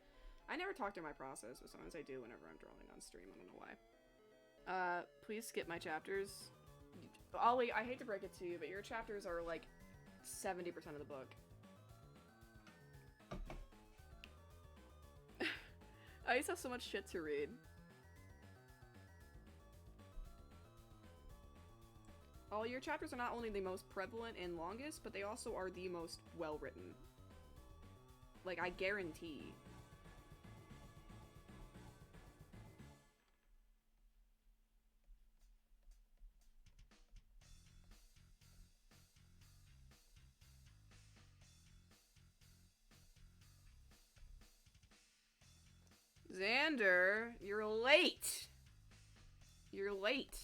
I never talk through my process, but sometimes I do whenever I'm drawing on stream. I don't know why. Please skip my chapters. Ollie, I hate to break it to you, but your chapters are like 70% of the book. I used to have so much shit to read. All your chapters are not only the most prevalent and longest, but they also are the most well-written. Like, I guarantee. Xander, you're late. You're late.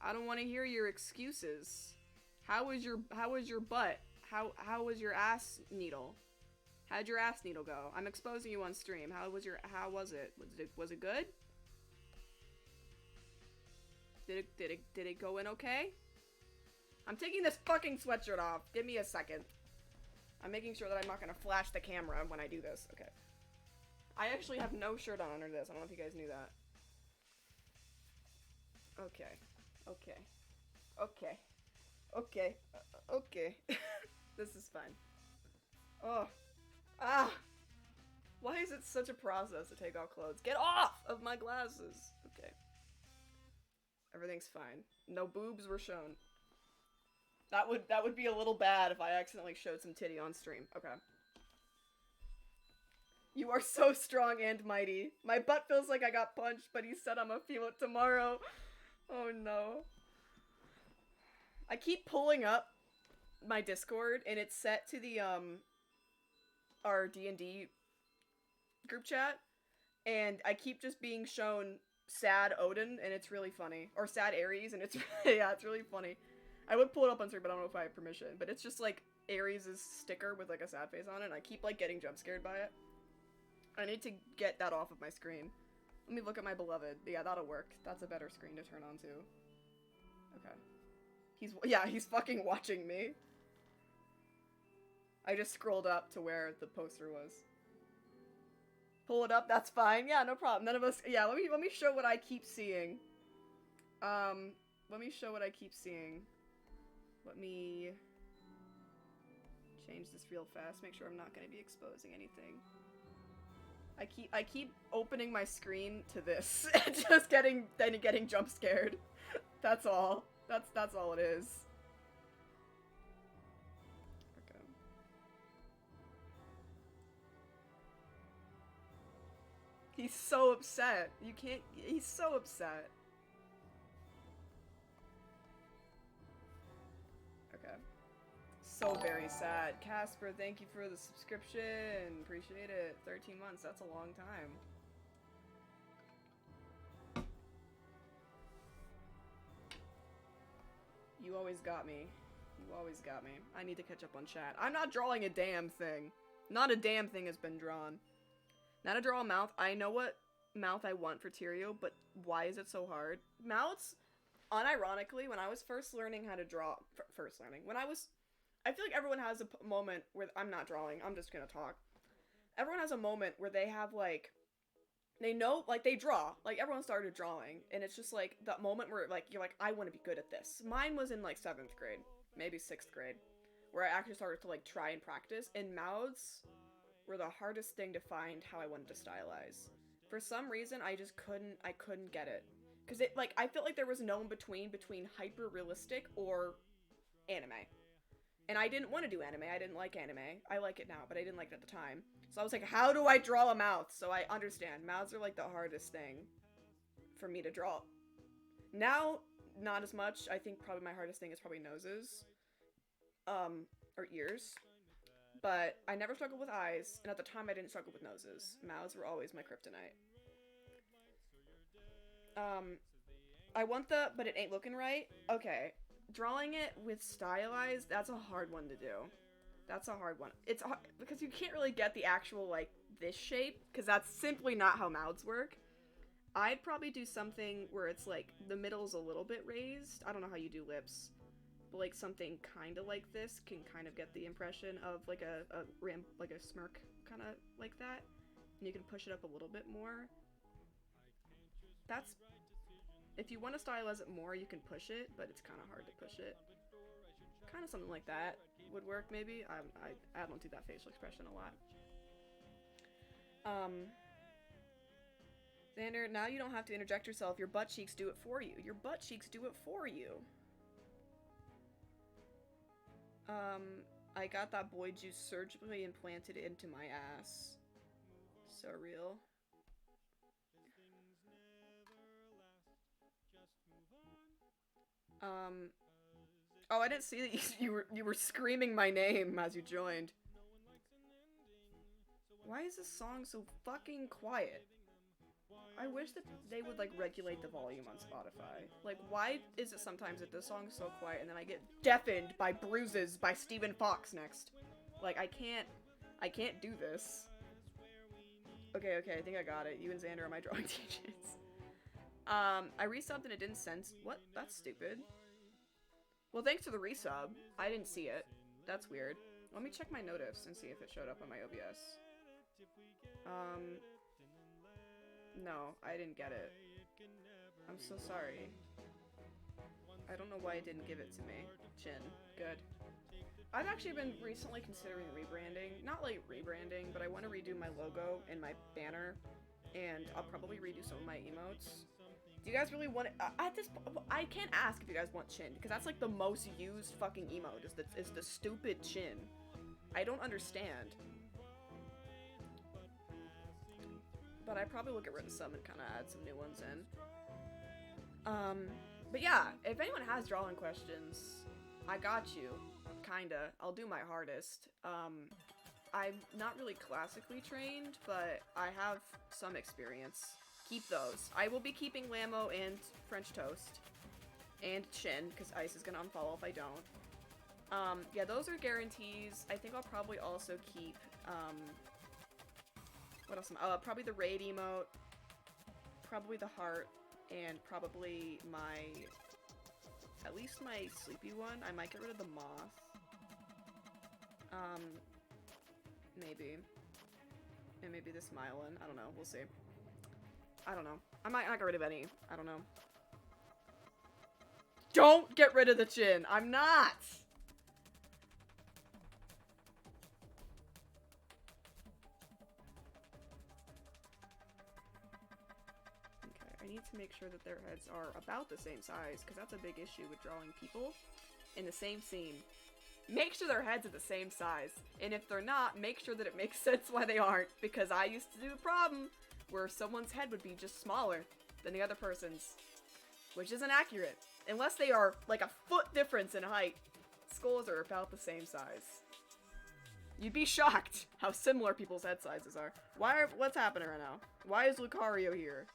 I don't want to hear your excuses. How was your butt? How was your ass needle? How'd your ass needle go? I'm exposing you on stream. How was it? Was it good? Did it go in okay? I'm taking this fucking sweatshirt off. Give me a second. I'm making sure that I'm not gonna flash the camera when I do this. Okay. I actually have no shirt on under this. I don't know if you guys knew that. Okay. Okay. Okay. Okay. Okay. This is fine. Oh. Ah! Why is it such a process to take off clothes? Get off of my glasses! Okay. Everything's fine. No boobs were shown. That would be a little bad if I accidentally showed some titty on stream. Okay. You are so strong and mighty. My butt feels like I got punched, but he said I'ma feel it tomorrow. Oh no. I keep pulling up my Discord and it's set to the our D&D group chat, and I keep just being shown sad Odin, and it's really funny. Or sad Ares, and it's yeah, it's really funny. I would pull it up on stream, but I don't know if I have permission. But it's just like Ares' sticker with like a sad face on it, and I keep like getting jump scared by it. I need to get that off of my screen. Let me look at my beloved. Yeah, that'll work. That's a better screen to turn on to. Okay. He's fucking watching me. I just scrolled up to where the poster was. Pull it up, that's fine. Yeah, no problem. None of us. Yeah, let me show what I keep seeing. Let me show what I keep seeing. Let me change this real fast. Make sure I'm not going to be exposing anything. I keep opening my screen to this and just getting jump scared. That's all. That's all it is. Okay. He's so upset. You can't. He's so upset. Okay. So very sad. Casper, thank you for the subscription. Appreciate it. 13 months. That's a long time. You always got me. You always got me. I need to catch up on chat. I'm not drawing a damn thing. Not a damn thing has been drawn. Now to draw a mouth. I know what mouth I want for Tyrio, but why is it so hard? Mouths, unironically, when I was first learning how to draw... I feel like everyone has a moment where... I'm not drawing. I'm just gonna talk. Everyone has a moment where they have, like... They know, like, they draw. Like, everyone started drawing. And it's just, like, that moment where, like, you're like, I want to be good at this. Mine was in, like, 7th grade. Maybe 6th grade. Where I actually started to, like, try and practice. And mouths were the hardest thing to find how I wanted to stylize. For some reason, I couldn't get it. Because it, like, I felt like there was no in-between between hyper-realistic or anime. And I didn't want to do anime. I didn't like anime. I like it now, but I didn't like it at the time. So I was like, how do I draw a mouth? So I understand. Mouths are, like, the hardest thing for me to draw. Now, not as much. I think probably my hardest thing is probably noses. Or ears. But I never struggled with eyes, and at the time I didn't struggle with noses. Mouths were always my kryptonite. I want but it ain't looking right. Okay. Drawing it with stylized, that's a hard one to do. That's a hard one. It's hard, because you can't really get the actual, like, this shape, because that's simply not how mouths work. I'd probably do something where it's, like, the middle's a little bit raised. I don't know how you do lips. But, like, something kind of like this can kind of get the impression of, like, a smirk, kind of like that. And you can push it up a little bit more. That's... If you want to stylize it more, you can push it, but it's kind of hard to push it. Kind of something like that would work, maybe. I don't do that facial expression a lot. Xander, now you don't have to interject yourself. Your butt cheeks do it for you. Your butt cheeks do it for you. I got that boy juice surgically implanted into my ass. So real. Oh, I didn't see that you were screaming my name as you joined. Why is this song so fucking quiet? I wish that they would, like, regulate the volume on Spotify. Like, why is it sometimes that this song's so quiet and then I get deafened by Bruises by Stephen Fox next? Like, I can't do this. Okay, I think I got it. You and Xander are my drawing teachers. I resubbed and it didn't sense. What? That's stupid. Well, thanks for the resub. I didn't see it. That's weird. Let me check my notifs and see if it showed up on my OBS. No, I didn't get it. I'm so sorry. I don't know why it didn't give it to me. Chin. Good. I've actually been recently considering rebranding. Not like rebranding, but I want to redo my logo and my banner. And I'll probably redo some of my emotes. Do you guys really want it? At this I can't ask if you guys want chin, because that's like the most used fucking emote, is the stupid chin. I don't understand. But I probably will get rid of some and kind of add some new ones in. But yeah, if anyone has drawing questions, I got you. Kinda. I'll do my hardest. I'm not really classically trained, but I have some experience. Keep those. I will be keeping Lamo and French Toast. And Chin, because Ice is gonna unfollow if I don't. Yeah, those are guarantees. I think I'll probably also keep, what else? Probably the Raid emote, probably the Heart, and probably at least my Sleepy one. I might get rid of the Moth. Maybe. And maybe the Smile one. I don't know. We'll see. I don't know. I might not get rid of any. I don't know. Don't get rid of the chin! I'm not! Okay, I need to make sure that their heads are about the same size, because that's a big issue with drawing people in the same scene. Make sure their heads are the same size. And if they're not, make sure that it makes sense why they aren't, because I used to do a problem where someone's head would be just smaller than the other person's, which isn't accurate. Unless they are like a foot difference in height, skulls are about the same size. You'd be shocked how similar people's head sizes are. What's happening right now? Why is Lucario here?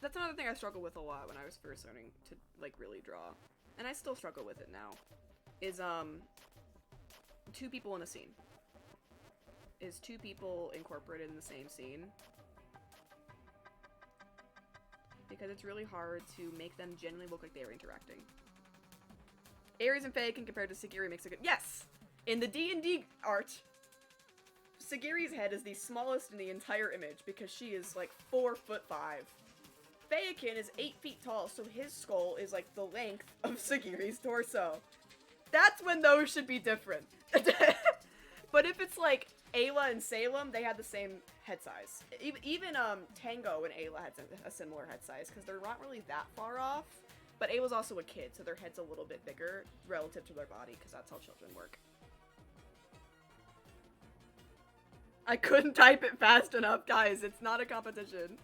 That's another thing I struggled with a lot when I was first learning to, like, really draw. And I still struggle with it now. Is, two people in a scene. Is two people incorporated in the same scene. Because it's really hard to make them genuinely look like they are interacting. Aries and Faye compared to Sagiri makes a good— Yes! In the D&D art, Sagiri's head is the smallest in the entire image because she is, like, 4'5". Fayakin is 8 feet tall, so his skull is like the length of Sagiri's torso. That's when those should be different. But if it's like Ayla and Salem, they had the same head size. Even Tango and Ayla had a similar head size, because they're not really that far off. But Ayla's also a kid, so their head's a little bit bigger relative to their body, because that's how children work. I couldn't type it fast enough, guys. It's not a competition.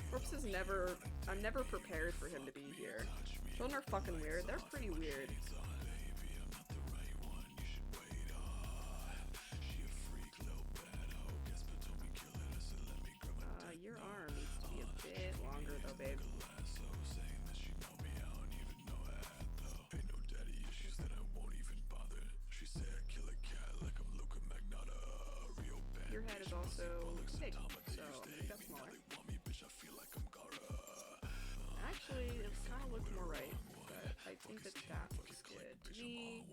Corpse is never— I'm never prepared for him to be here. Children are fucking weird. They're pretty weird. Your arm needs to be a bit longer though, babe. Your head is also big, so I'm gonna make that smaller. Actually, it kind of looks more right, but I think that looks good to me,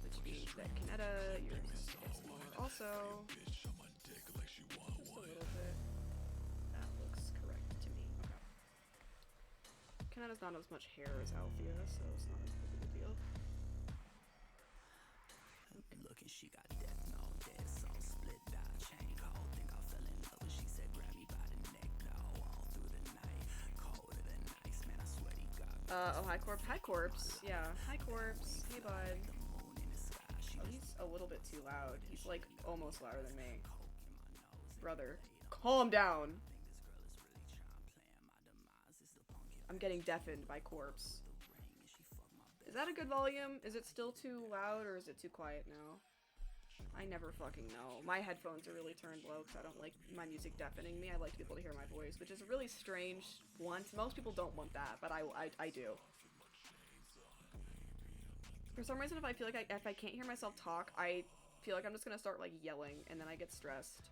which means that Kaneda, yours gets smaller also. Just a little bit. That looks correct to me. Okay. Kaneda's not as much hair as Althea, so it's not as big of a deal. Look, and she got death, no dead, so split die chain cold. Think I fell in love, and she said, grab me by the neck, no, all through the night, colder than ice, man, I swear he got. Oh, hi Corpse. Hi Corpse. Yeah, hi Corpse. Hey bud. Oh, he's a little bit too loud. He's like almost louder than me. Brother, calm down. I'm getting deafened by Corpse. Is that a good volume? Is it still too loud or is it too quiet now? I never fucking know. My headphones are really turned low because I don't like my music deafening me. I like to be able to hear my voice, which is a really strange want. Most people don't want that, but I do. For some reason, if I feel like if I can't hear myself talk, I feel like I'm just gonna start like yelling and then I get stressed.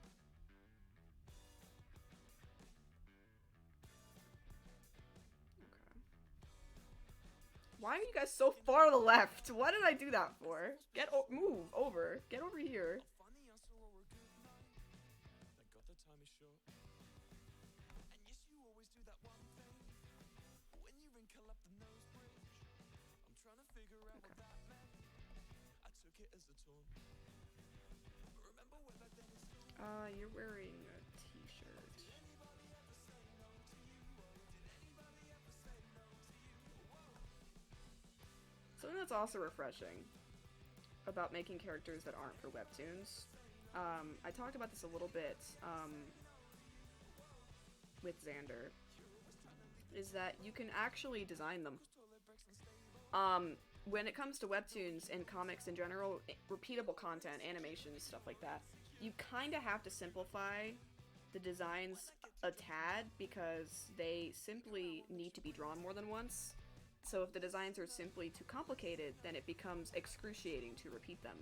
Why are you guys so far to the left? What did I do that for? Move over. Get over here. You're wearing a t-shirt. Something that's also refreshing about making characters that aren't for webtoons. I talked about this a little bit with Xander, is that you can actually design them. When it comes to webtoons and comics in general, repeatable content, animations, stuff like that, you kind of have to simplify the designs a tad because they simply need to be drawn more than once. So if the designs are simply too complicated, then it becomes excruciating to repeat them.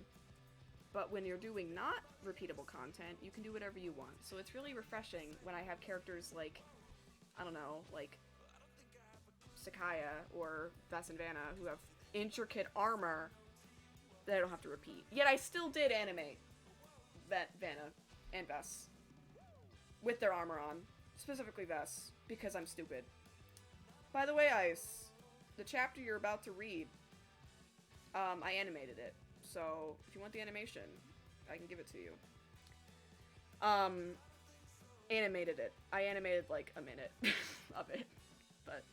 But when you're doing not repeatable content, you can do whatever you want. So it's really refreshing when I have characters like, I don't know, like Sakaya or Vess and Vanna who have intricate armor that I don't have to repeat. Yet I still did animate Vanna and Vess with their armor on. Specifically Vess, because I'm stupid. By the way, Ice, the chapter you're about to read, I animated it. So if you want the animation, I can give it to you. Animated it. I animated like a minute of it. But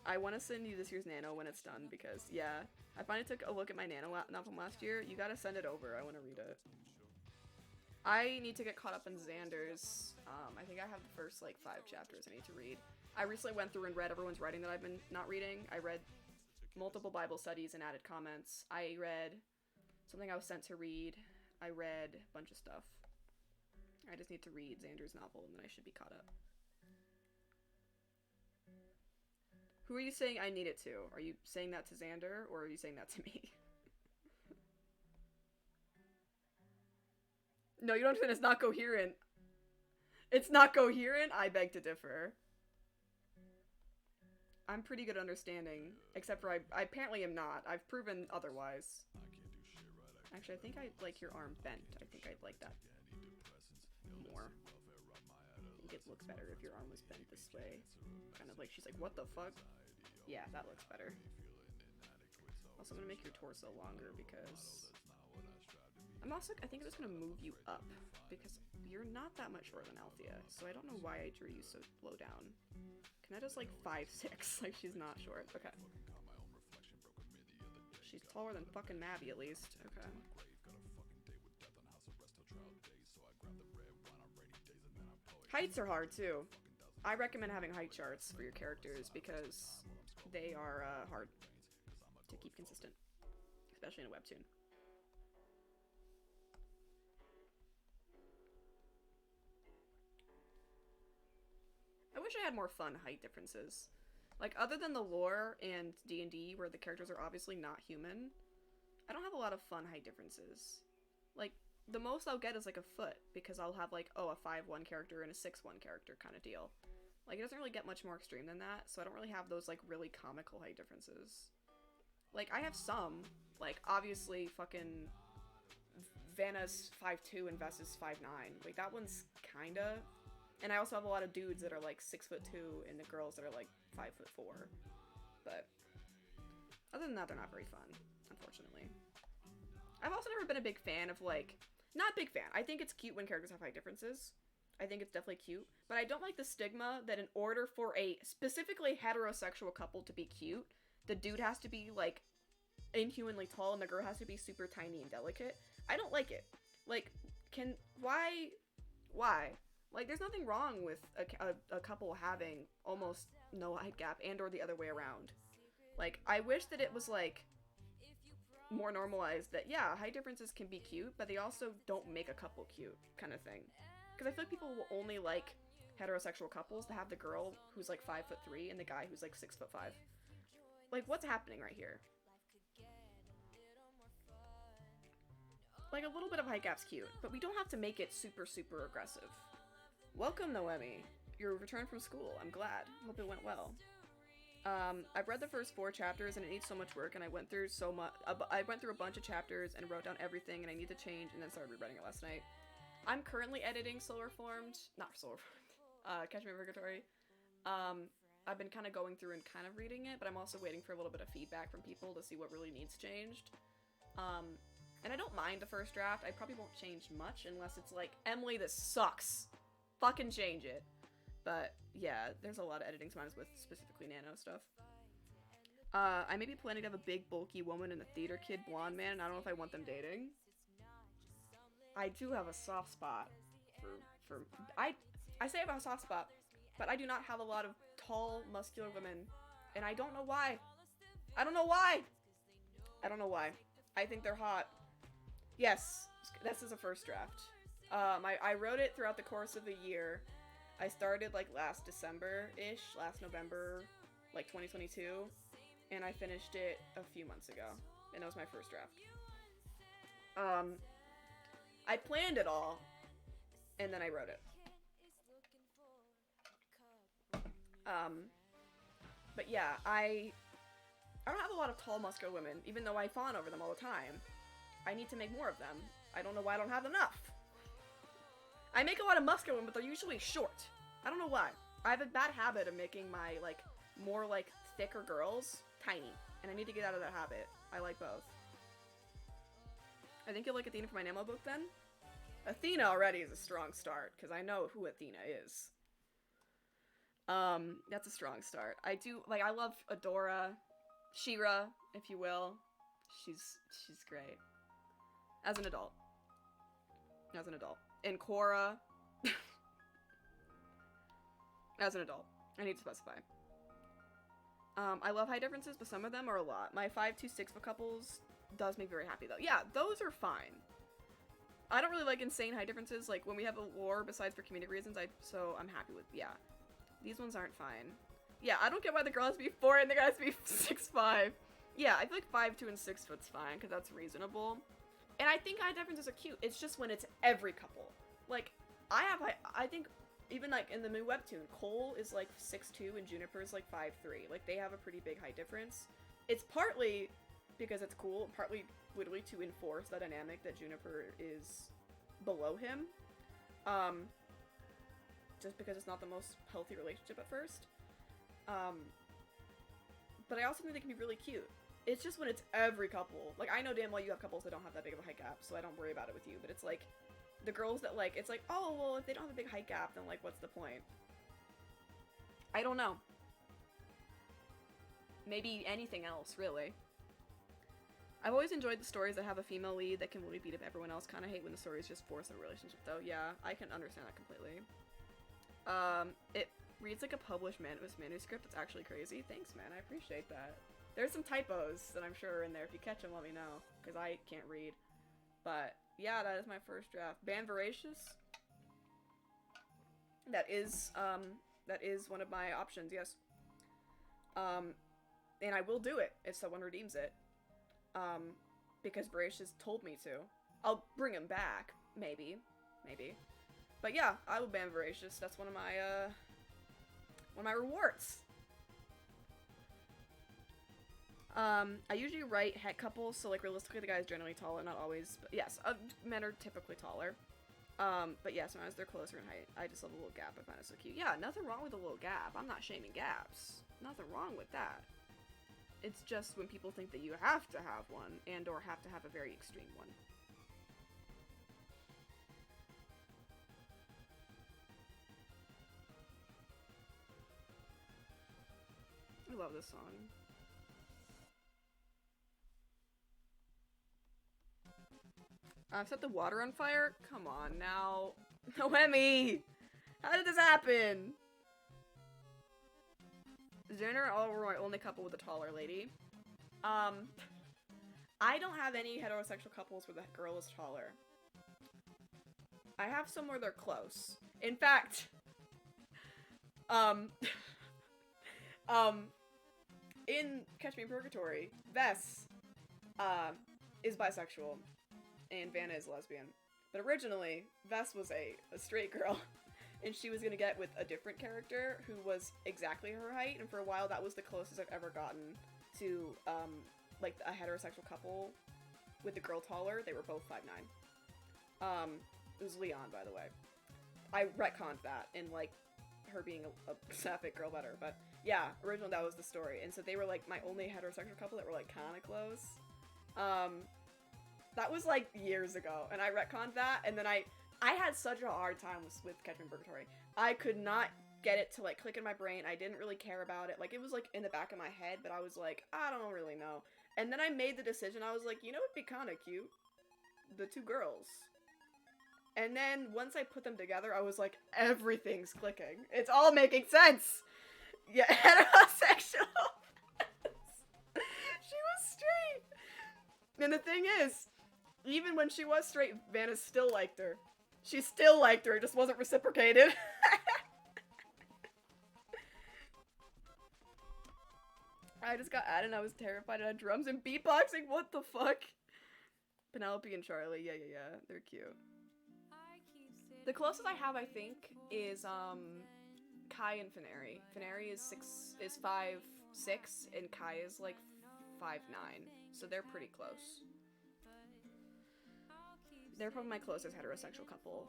I want to send you this year's Nano when it's done because, yeah, I finally took a look at my Nano from last year. You gotta send it over. I want to read it. I need to get caught up in Xander's. I think I have the first, like, 5 chapters I need to read. I recently went through and read everyone's writing that I've been not reading. I read multiple Bible studies and added comments. I read something I was sent to read. I read a bunch of stuff. I just need to read Xander's novel and then I should be caught up. Who are you saying I need it to? Are you saying that to Xander, or are you saying that to me? No, you don't understand. It's not coherent. It's not coherent? I beg to differ. I'm pretty good at understanding, except for I apparently am not. I've proven otherwise. Actually, I think I like your arm bent. I think I'd like that more. I think it looks better if your arm was bent this way. Kind of like, she's like, what the fuck? Yeah, that looks better. Also, I'm gonna make your torso longer because I think I'm just gonna move you up because you're not that much shorter than Althea, so I don't know why I drew you so low down. Can I just like 5'6"? Like, she's not short. Okay. She's taller than fucking Mabby at least. Okay. Heights are hard too. I recommend having height charts for your characters because they are hard to keep consistent, especially in a webtoon. I wish I had more fun height differences. Like, other than the lore and D&D, where the characters are obviously not human, I don't have a lot of fun height differences. Like, the most I'll get is like a foot, because I'll have like, oh, a 5'1" character and a 6'1" character kind of deal. Like, it doesn't really get much more extreme than that, so I don't really have those like really comical height differences. Like, I have some, like, obviously fucking Vanna's 5'2" and Vess is 5'9". Like, that one's kinda. And I also have a lot of dudes that are like 6'2" and the girls that are like 5'4". But other than that, they're not very fun, unfortunately. I've also never been a big fan of like, not big fan. I think it's cute when characters have height differences. I think it's definitely cute. But I don't like the stigma that in order for a specifically heterosexual couple to be cute, the dude has to be like inhumanly tall and the girl has to be super tiny and delicate. I don't like it. Like, why? Like, there's nothing wrong with a couple having almost no height gap and or the other way around. Like, I wish that it was, like, more normalized that, yeah, height differences can be cute, but they also don't make a couple cute kind of thing. Because I feel like people will only like heterosexual couples to have the girl who's, like, 5'3" and the guy who's, like, 6'5". Like, what's happening right here? Like, a little bit of height gap's cute, but we don't have to make it super, super aggressive. Welcome, Noemi. Your return from school. I'm glad. Hope it went well. I've read the first 4 chapters and it needs so much work, and I went through so much. I went through a bunch of chapters and wrote down everything, and I need to change, and then started rewriting it last night. I'm currently editing Solar Formed, not Solar Formed, Catch Me in Purgatory. I've been kind of going through and kind of reading it, but I'm also waiting for a little bit of feedback from people to see what really needs changed. And I don't mind the first draft. I probably won't change much unless it's like, Emily, this sucks. Fucking change it. But yeah, there's a lot of editing sometimes with specifically nano stuff. I may be planning to have a big bulky woman and a theater kid blonde man, and I don't know if I want them dating. I do have a soft spot for I say I have a soft spot, but I do not have a lot of tall, muscular women, and I don't know why. I don't know why. I think they're hot. Yes, this is a first draft. I wrote it throughout the course of a year. I started like last December-ish, last November, like 2022, and I finished it a few months ago, and that was my first draft. I planned it all, and then I wrote it. But yeah, I don't have a lot of tall, muscular women, even though I fawn over them all the time. I need to make more of them. I don't know why I don't have enough. I make a lot of muscular women, but they're usually short. I don't know why. I have a bad habit of making my, like, more, like, thicker girls tiny, and I need to get out of that habit. I like both. I think you'll like Athena for my Nemo book, then? Athena already is a strong start, because I know who Athena is. That's a strong start. I love Adora, She-Ra, if you will. She's great. As an adult. And Korra. As an adult. I need to specify. I love high differences, but some of them are a lot. My 5-2-6 couples does make me very happy, though. Yeah, those are fine. I don't really like insane high differences, like, when we have a war, besides for comedic reasons, so I'm happy with, yeah. These ones aren't fine. Yeah, I don't get why the girl has to be 4 and the guy has to be 6'5". Yeah, I feel like 5'2" and 6 foot's fine, because that's reasonable. And I think high differences are cute. It's just when it's every couple. Like, I think, even, like, in the new webtoon, Cole is, like, 6'2", and Juniper is, like, 5'3". Like, they have a pretty big height difference. It's partly because it's cool, partly literally to enforce that dynamic that Juniper is below him. Just because it's not the most healthy relationship at first. But I also think they can be really cute. It's just when it's every couple. Like, I know damn well you have couples that don't have that big of a height gap, so I don't worry about it with you, but it's like, the girls that, like, it's like, oh, well, if they don't have a big height gap, then, like, what's the point? I don't know. Maybe anything else, really. I've always enjoyed the stories that have a female lead that can really beat up everyone else. Kind of hate when the stories just force a relationship, though. Yeah, I can understand that completely. It reads like a published manuscript. It's actually crazy. Thanks, man. I appreciate that. There's some typos that I'm sure are in there. If you catch them, let me know, because I can't read. But yeah, that is my first draft. Ban Voracious. That is one of my options. Yes. And I will do it if someone redeems it. Because Voracious told me to. I'll bring him back, maybe. But yeah, I will ban Voracious. That's one of my rewards. I usually write het couples, so, like, realistically the guy is generally taller, not always, but yes, men are typically taller. But yeah, sometimes they're closer in height. I just love a little gap. I find it so cute. Yeah, nothing wrong with a little gap. I'm not shaming gaps. Nothing wrong with that. It's just when people think that you have to have one, and or have to have a very extreme one. I love this song. Set the water on fire? Come on now. Noemi! How did this happen? Xander and Oliver were my only couple with a taller lady. I don't have any heterosexual couples where the girl is taller. I have some where they're close. In fact, in Catch Me in Purgatory, Vess, is bisexual, and Vanna is lesbian. But originally, Vess was a straight girl, and she was gonna get with a different character who was exactly her height, and for a while that was the closest I've ever gotten to, like, a heterosexual couple with the girl taller. They were both 5'9". It was Leon, by the way. I retconned that in, like, her being a sapphic girl better, but yeah, originally that was the story, and so they were, like, my only heterosexual couple that were, like, kinda close. That was, like, years ago, and I retconned that, and then I had such a hard time with Catch Me in Purgatory. I could not get it to, like, click in my brain. I didn't really care about it. Like, it was, like, in the back of my head, but I was like, I don't really know. And then I made the decision, I was like, you know what'd be kinda cute? The two girls. And then, once I put them together, I was like, everything's clicking. It's all making sense! Yeah, heterosexual. She was straight! And the thing is, even when she was straight, Vanna still liked her. She still liked her, it just wasn't reciprocated. I just got added and I was terrified. I had drums and beatboxing, what the fuck? Penelope and Charlie, yeah, they're cute. The closest I have, I think, is, Kai and Fenari. Fenari is 5'6", and Kai is, like, 5'9", so they're pretty close. They're probably my closest heterosexual couple.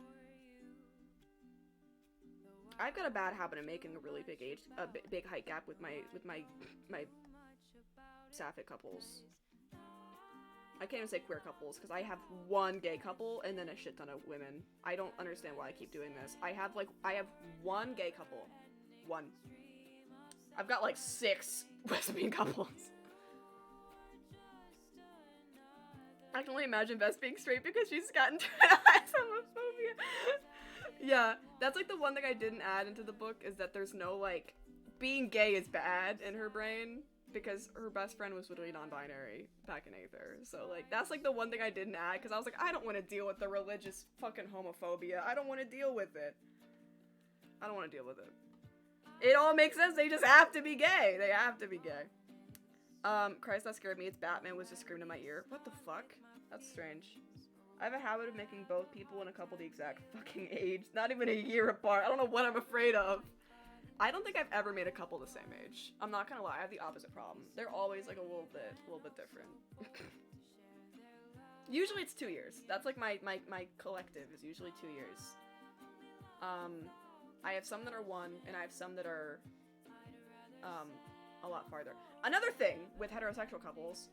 I've got a bad habit of making a really big height gap with my sapphic couples. I can't even say queer couples, because I have one gay couple and then a shit ton of women. I don't understand why I keep doing this. I have one gay couple. One. I've got, like, 6 lesbian couples. I can only imagine Bess being straight because she's gotten internalized homophobia. Yeah, that's, like, the one thing I didn't add into the book, is that there's no, like, being gay is bad in her brain, because her best friend was literally non-binary back in Aether. So, like, that's, like, the one thing I didn't add, because I was like, I don't want to deal with the religious fucking homophobia. I don't want to deal with it. I don't want to deal with it. It all makes sense. They just have to be gay. They have to be gay. Christ, that scared me. It's Batman was just screaming in my ear. What the fuck? That's strange. I have a habit of making both people in a couple the exact fucking age. Not even a year apart. I don't know what I'm afraid of. I don't think I've ever made a couple the same age. I'm not gonna lie, I have the opposite problem. They're always, like, a little bit different. Usually it's 2 years. That's, like, my collective is usually 2 years. I have some that are 1, and I have some that are, a lot farther. Another thing with heterosexual couples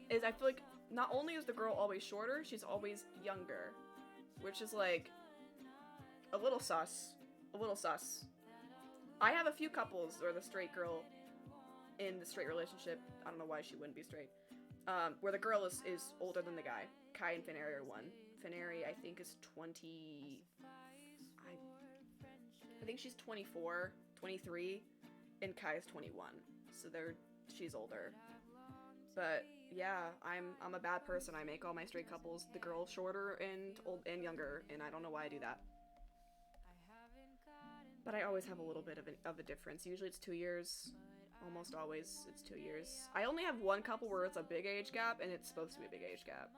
is I feel like not only is the girl always shorter, she's always younger. Which is, like, a little sus. A little sus. I have a few couples where the straight girl in the straight relationship, I don't know why she wouldn't be straight, where the girl is older than the guy. Kai and Fenari are one. Fenari, I think, is 20... I think she's 24, 23, and Kai is 21. So she's older. But yeah, I'm a bad person. I make all my straight couples the girl shorter and old and younger, and I don't know why I do that. But I always have a little bit of a difference. Usually it's 2 years. Almost always it's 2 years. I only have one couple where it's a big age gap, and it's supposed to be a big age gap.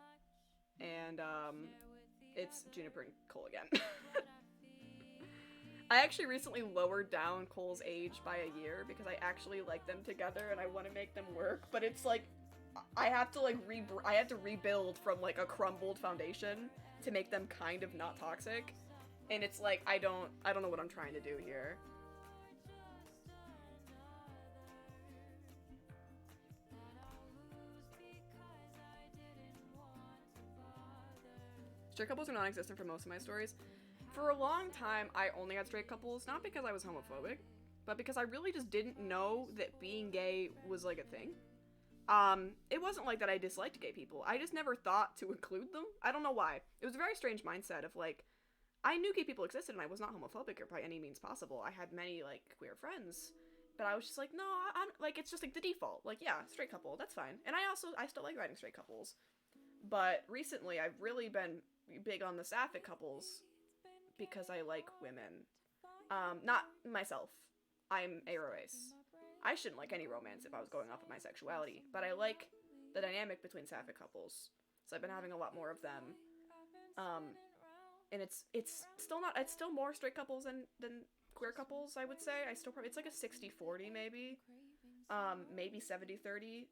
And it's Juniper and Cole again. I actually recently lowered down Cole's age by a year because I actually like them together and I want to make them work, but it's like I have to rebuild from, like, a crumbled foundation to make them kind of not toxic. And it's like I don't know what I'm trying to do here. Straight couples are non-existent for most of my stories. For a long time, I only had straight couples, not because I was homophobic, but because I really just didn't know that being gay was, like, a thing. It wasn't like that I disliked gay people. I just never thought to include them. I don't know why. It was a very strange mindset of, like, I knew gay people existed and I was not homophobic or by any means possible. I had many, like, queer friends, but I was just like, no, I'm like, it's just, like, the default. Like, yeah, straight couple, that's fine. And I still like writing straight couples. But recently, I've really been big on the sapphic couples because I like women. Not myself. I'm aroace. I shouldn't like any romance if I was going off of my sexuality, but I like the dynamic between sapphic couples. So I've been having a lot more of them. and it's still not, it's still more straight couples than queer couples, I would say. I still probably, it's like a 60-40 maybe, maybe 70-30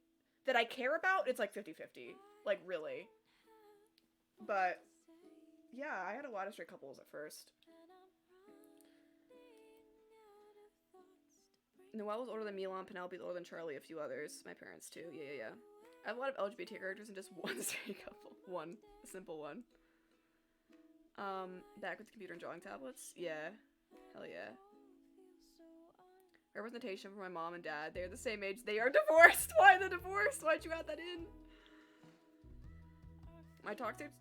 that I care about. It's like 50-50, like really. But yeah, I had a lot of straight couples at first. Noelle was older than Milan, Penelope was older than Charlie, a few others. My parents too. Yeah. I have a lot of LGBT characters and just one straight couple. One. A simple one. Back with the computer and drawing tablets? Yeah. Hell yeah. Representation for my mom and dad. They're the same age. They are divorced! Why the divorce? Why'd you add that in? My toxic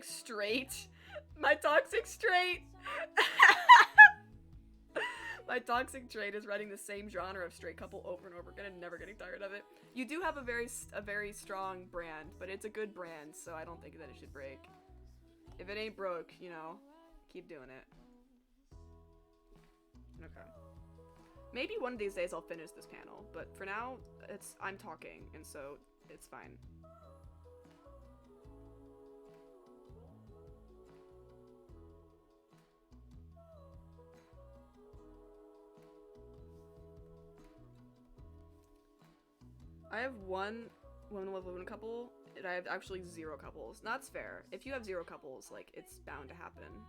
straight. My toxic straight! My toxic trait is writing the same genre of straight couple over and over again and never getting tired of it. You do have a very strong brand, but it's a good brand, so I don't think that it should break. If it ain't broke, you know, keep doing it. Okay. Maybe one of these days I'll finish this panel, but for now, I'm talking, and so it's fine. I have one woman with woman couple, and I have actually 0 couples. That's fair. If you have 0 couples, like, it's bound to happen.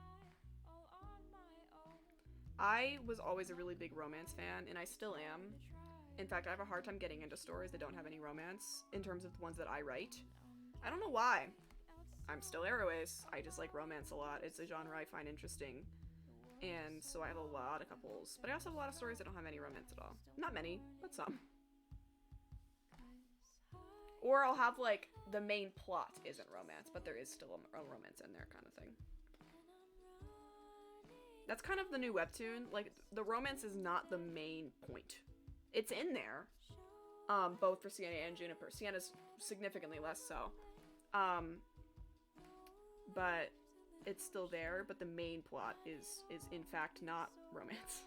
I was always a really big romance fan, and I still am. In fact, I have a hard time getting into stories that don't have any romance, in terms of the ones that I write. I don't know why. I'm still Airways. I just like romance a lot. It's a genre I find interesting. And so I have a lot of couples. But I also have a lot of stories that don't have any romance at all. Not many, but some. Or I'll have, like, the main plot isn't romance, but there is still a romance in there kind of thing. That's kind of the new webtoon. Like, the romance is not the main point. It's in there, both for Sienna and Juniper. Sienna's significantly less so. But it's still there, but the main plot is in fact not romance.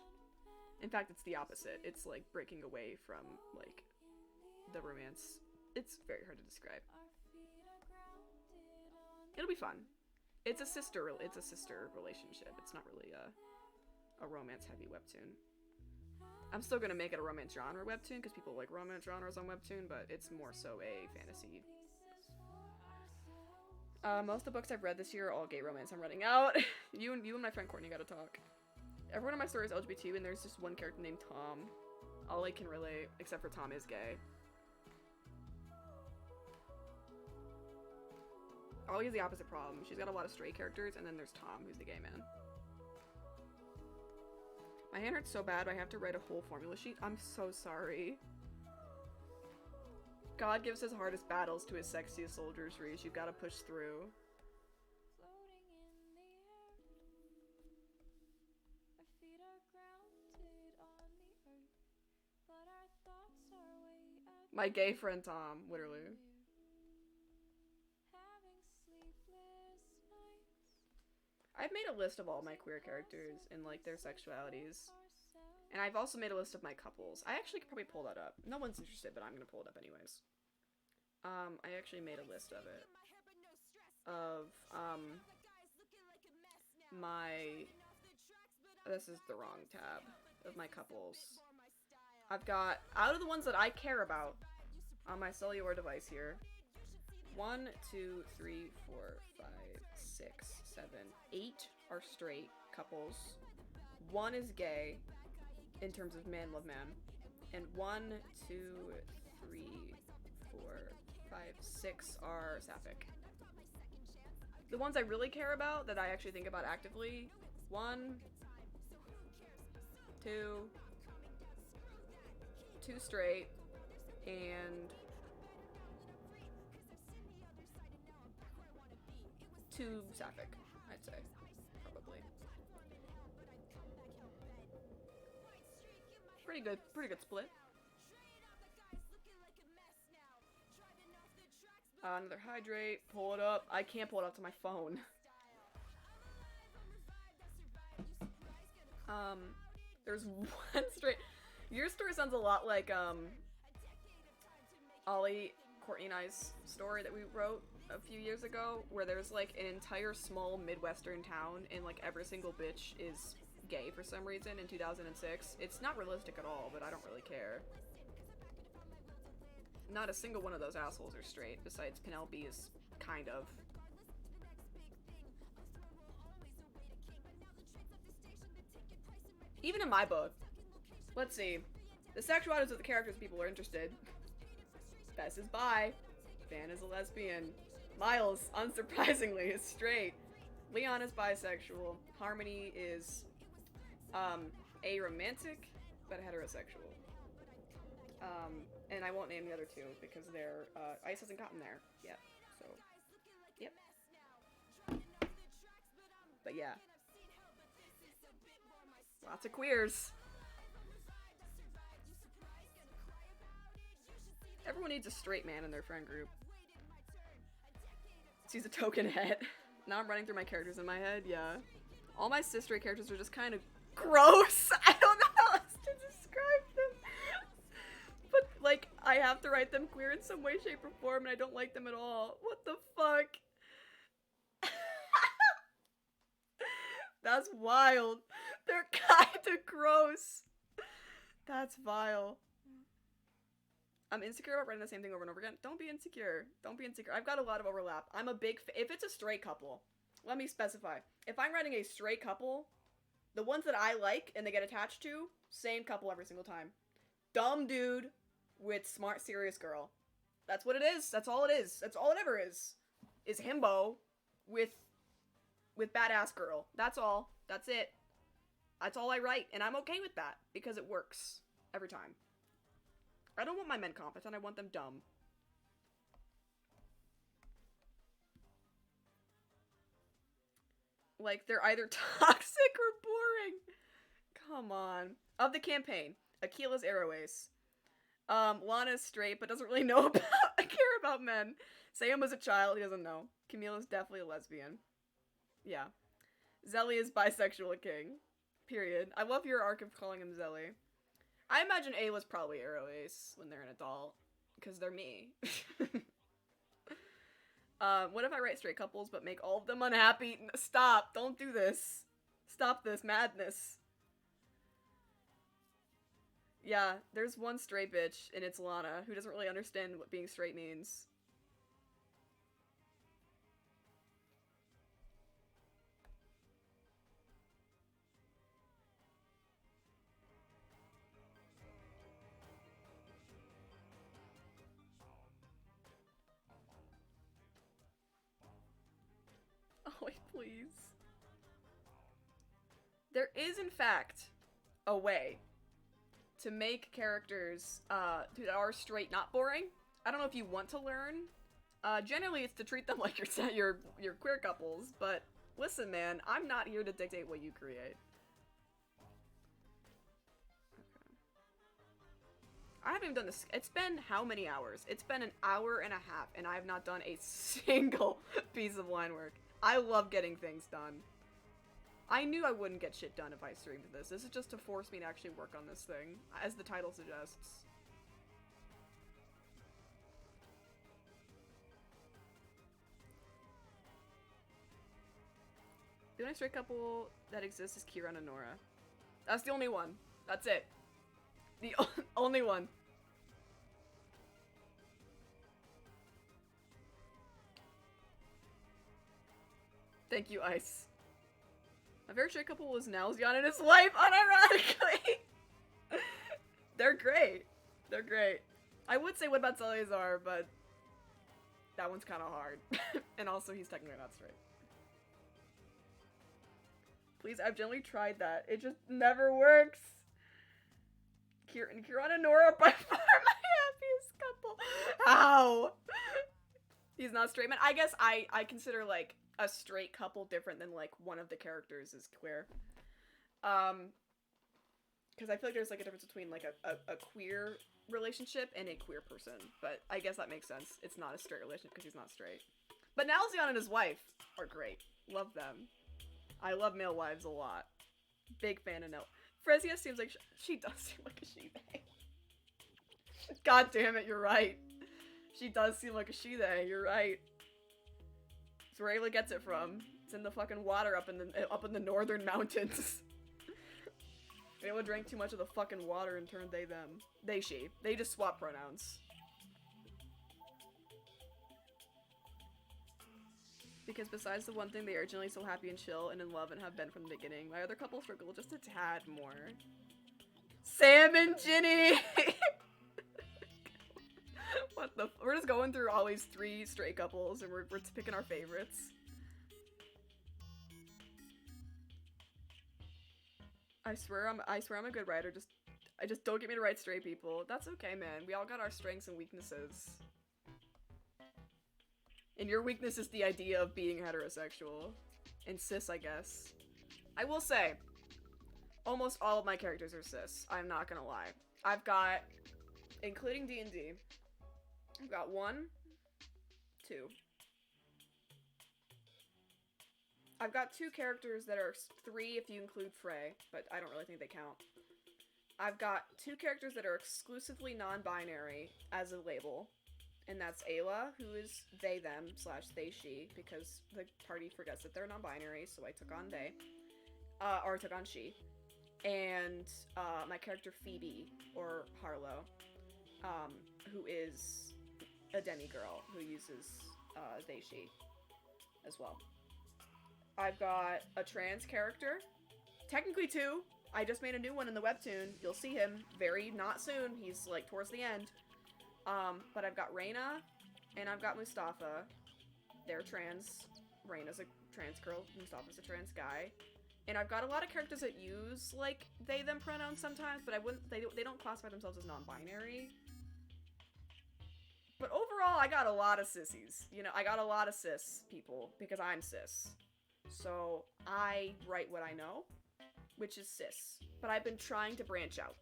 In fact, it's the opposite. It's, like, breaking away from, like, the romance. It's very hard to describe. It'll be fun. It's a sister relationship. It's not really a romance-heavy webtoon. I'm still gonna make it a romance genre webtoon because people like romance genres on webtoon, but it's more so a fantasy. Most of the books I've read this year are all gay romance. I'm running out. you and my friend Courtney gotta talk. Everyone in my story is LGBT, and there's just one character named Tom. All I can relate, except for Tom is gay. Ollie has the opposite problem. She's got a lot of straight characters, and then there's Tom, who's the gay man. My hand hurts so bad, I have to write a whole formula sheet. I'm so sorry. God gives his hardest battles to his sexiest soldiers, Reese. You've got to push through. My gay friend Tom, literally. I've made a list of all my queer characters and, like, their sexualities. And I've also made a list of my couples. I actually could probably pull that up. No one's interested, but I'm gonna pull it up anyways. I actually made a list of it. Of, this is the wrong tab. Of my couples. I've got, out of the ones that I care about, on my cellular device here, 1, 2, 3, 4, 5, 6, 7, 8 are straight couples. 1 is gay, in terms of man love man. And 1, 2, 3, 4, 5, 6 are sapphic. The ones I really care about, that I actually think about actively, 1, 2 straight, and 2 sapphic, I'd say, probably. Pretty good split. Another hydrate, pull it up. I can't pull it up to my phone. There's 1 straight. Your story sounds a lot like, Ollie, Courtney and I's story that we wrote. a few years ago where there's like an entire small Midwestern town and like every single bitch is gay for some reason in 2006. It's not realistic at all, but I don't really care. Not a single one of those assholes are straight, besides Penelope is kind of. Even in my book. Let's see. The sexualities of the characters people are interested. Bess is bi. Van is a lesbian. Miles, unsurprisingly, is straight. Leon is bisexual. Harmony is, aromantic, but heterosexual. And I won't name the other two because they're, Ice hasn't gotten there yet, so, yep. But yeah. Lots of queers. Everyone needs a straight man in their friend group. She's a token head. Now I'm running through my characters in my head, yeah. All my cis-straight characters are just kind of gross. I don't know how else to describe them. But, like, I have to write them queer in some way, shape, or form, and I don't like them at all. What the fuck? That's wild. They're kinda gross. That's vile. I'm insecure about writing the same thing over and over again. Don't be insecure. Don't be insecure. I've got a lot of overlap. I'm a big if it's a straight couple, let me specify. If I'm writing a straight couple, the ones that I like and they get attached to, same couple every single time. Dumb dude with smart, serious girl. That's what it is. That's all it is. That's all it ever is. Is himbo with badass girl. That's all. That's it. That's all I write, and I'm okay with that because it works every time. I don't want my men competent, I want them dumb. Like, they're either toxic or boring. Come on. Of the campaign, Akila's Arrow Ace. Lana's straight, but doesn't really know care about men. Sam was a child, he doesn't know. Camille is definitely a lesbian. Yeah. Zelly is bisexual king. Period. I love your arc of calling him Zelly. I imagine A was probably Arrow Ace when they're an adult, because they're me. What if I write straight couples but make all of them unhappy? Stop! Don't do this. Stop this madness. Yeah, there's one straight bitch, and it's Lana, who doesn't really understand what being straight means. Oh, wait, please. There is, in fact, a way to make characters that are straight not boring. I don't know if you want to learn. Generally, it's to treat them like your queer couples, but listen, man, I'm not here to dictate what you create. Okay. I haven't even done this. It's been how many hours? It's been an hour and a half, and I have not done a single piece of line work. I love getting things done. I knew I wouldn't get shit done if I streamed this. This is just to force me to actually work on this thing, as the title suggests. The only straight couple that exists is Kira and Nora. That's the only one. That's it. The only one. Thank you, Ice. My favorite straight couple was Nalzion and his wife, unironically! They're great. They're great. I would say what about Salazar, but that one's kind of hard. And also, he's technically not straight. Please, I've generally tried that. It just never works. Kieran and Nora are by far my happiest couple. How? He's not straight, man. I guess I consider, like, a straight couple different than, like, one of the characters is queer. Because I feel like there's, like, a difference between, like, a queer relationship and a queer person. But I guess that makes sense. It's not a straight relationship because he's not straight. But Nalzion and his wife are great. Love them. I love male wives a lot. Big fan of Nell. Frezia seems like she does seem like a she-they. God damn it, you're right. She does seem like a she-they, you're right. It's where Ayla gets it from. It's in the fucking water up in the northern mountains. Ayla drank too much of the fucking water and turned they, them. They, she. They just swap pronouns. Because besides the one thing, they are generally so happy and chill and in love and have been from the beginning. My other couple struggle just a tad more. Sam and Ginny! What the we're just going through always 3 straight couples and we're picking our favorites. I swear I'm a good writer, I just don't get me to write straight people. That's okay, man. We all got our strengths and weaknesses. And your weakness is the idea of being heterosexual. And cis, I guess. I will say, almost all of my characters are cis. I'm not gonna lie. I've got, including D&D, I've got 1, 2. I've got 2 characters that are 3 if you include Frey, but I don't really think they count. I've got 2 characters that are exclusively non-binary as a label. And that's Ayla, who is they, them, / they, she, because the party forgets that they're non-binary, so I took on they. Or I took on she. And, my character Phoebe, or Harlow, who is a demigirl, who uses, they, she, as well. I've got a trans character. Technically 2. I just made a new one in the webtoon. You'll see him very not soon. He's, like, towards the end. But I've got Reyna, and I've got Mustafa. They're trans. Reyna's a trans girl, Mustafa's a trans guy. And I've got a lot of characters that use, like, they, them pronouns sometimes, but they don't classify themselves as non-binary. But overall, I got a lot of sissies. You know, I got a lot of cis people, because I'm cis. So, I write what I know, which is cis. But I've been trying to branch out.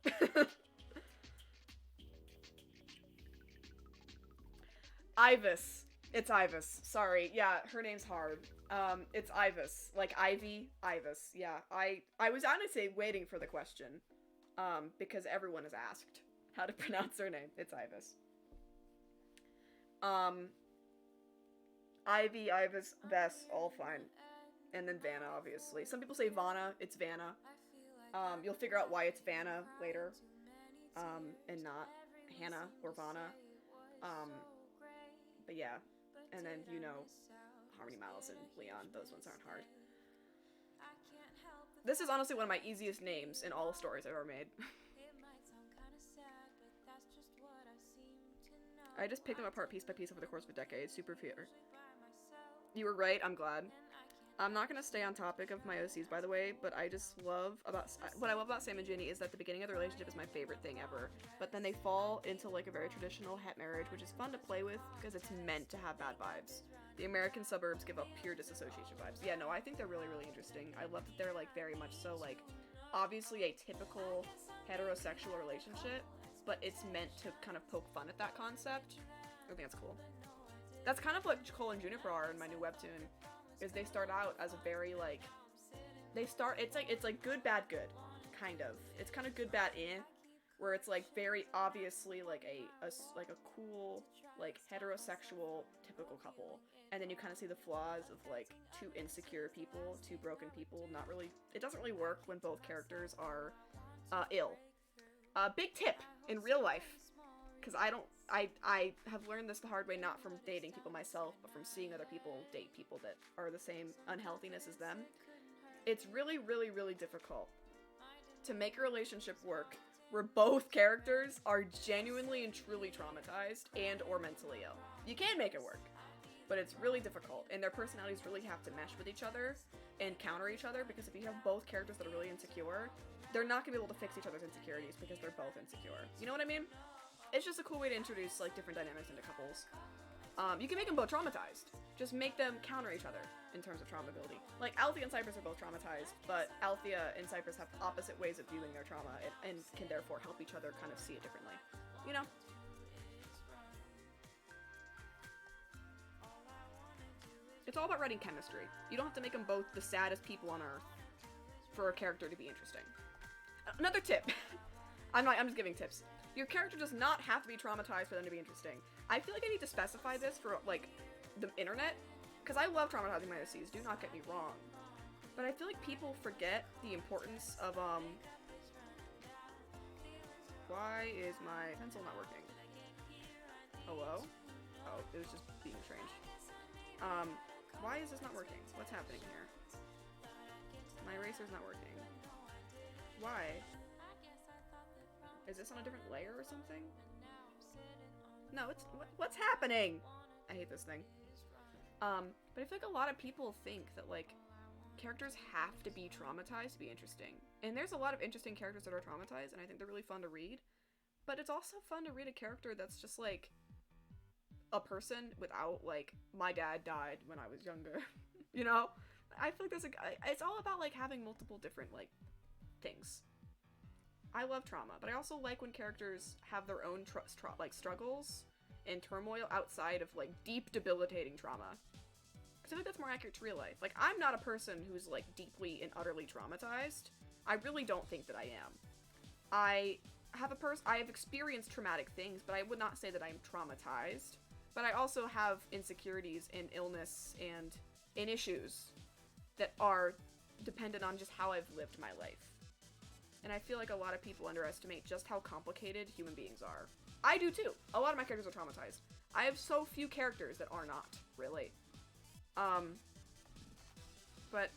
Ibis. It's Ibis. Sorry. Yeah, her name's hard. It's Ibis. Like Ivy, Ibis. Yeah, I was honestly waiting for the question. Because everyone has asked how to pronounce her name. It's Ibis. Ivy, Ibis, Bess, all fine. And then Vanna, obviously. Some people say Vanna. It's Vanna. You'll figure out why it's Vanna later. And not Hannah or Vanna. But yeah, and then, you know, Harmony Miles and Leon, those ones aren't hard. This is honestly one of my easiest names in all the stories I've ever made. I just picked them apart piece by piece over the course of a decade. Super fair. You were right, I'm glad. I'm not gonna stay on topic of my OCs, by the way, but I just love what I love about Sam and Ginny is that the beginning of the relationship is my favorite thing ever. But then they fall into like a very traditional het marriage, which is fun to play with because it's meant to have bad vibes. The American suburbs give up pure disassociation vibes. Yeah, no, I think they're really, really interesting. I love that they're like very much so like obviously a typical heterosexual relationship, but it's meant to kind of poke fun at that concept. I think that's cool. That's kind of what Cole and Juniper are in my new webtoon. Is they start out as a very like it's like good bad good kind of. It's kind of good bad where it's like very obviously like a cool like heterosexual typical couple, and then you kind of see the flaws of like 2 insecure people, 2 broken people. It doesn't really work when both characters are ill. Big tip in real life, because I have learned this the hard way, not from dating people myself, but from seeing other people date people that are the same unhealthiness as them. It's really, really, really difficult to make a relationship work where both characters are genuinely and truly traumatized and or mentally ill. You can make it work, but it's really difficult, and their personalities really have to mesh with each other and counter each other, because if you have both characters that are really insecure, they're not going to be able to fix each other's insecurities because they're both insecure. You know what I mean? It's just a cool way to introduce, like, different dynamics into couples. You can make them both traumatized. Just make them counter each other in terms of trauma ability. Like, Althea and Cypress are both traumatized, but Althea and Cypress have opposite ways of viewing their trauma and can therefore help each other kind of see it differently. You know? It's all about writing chemistry. You don't have to make them both the saddest people on earth for a character to be interesting. Another tip. I'm just giving tips. Your character does not have to be traumatized for them to be interesting. I feel like I need to specify this for, like, the internet, because I love traumatizing my OCs, do not get me wrong. But I feel like people forget the importance of, why is my pencil not working? Hello? Oh, it was just being strange. Why is this not working? What's happening here? My eraser's not working. Why? Is this on a different layer or something? No, it's... what's happening? I hate this thing. But I feel like a lot of people think that, like, characters have to be traumatized to be interesting. And there's a lot of interesting characters that are traumatized, and I think they're really fun to read. But it's also fun to read a character that's just, like, a person without, like, my dad died when I was younger. You know? I feel like there's it's all about, like, having multiple different, like, things. I love trauma, but I also like when characters have their own like struggles and turmoil outside of like deep debilitating trauma. Because I think that's more accurate to real life. Like, I'm not a person who's like deeply and utterly traumatized. I really don't think that I am. I have experienced traumatic things, but I would not say that I'm traumatized. But I also have insecurities and illness and issues that are dependent on just how I've lived my life. And I feel like a lot of people underestimate just how complicated human beings are. I do too. A lot of my characters are traumatized. I have so few characters that are not, really. But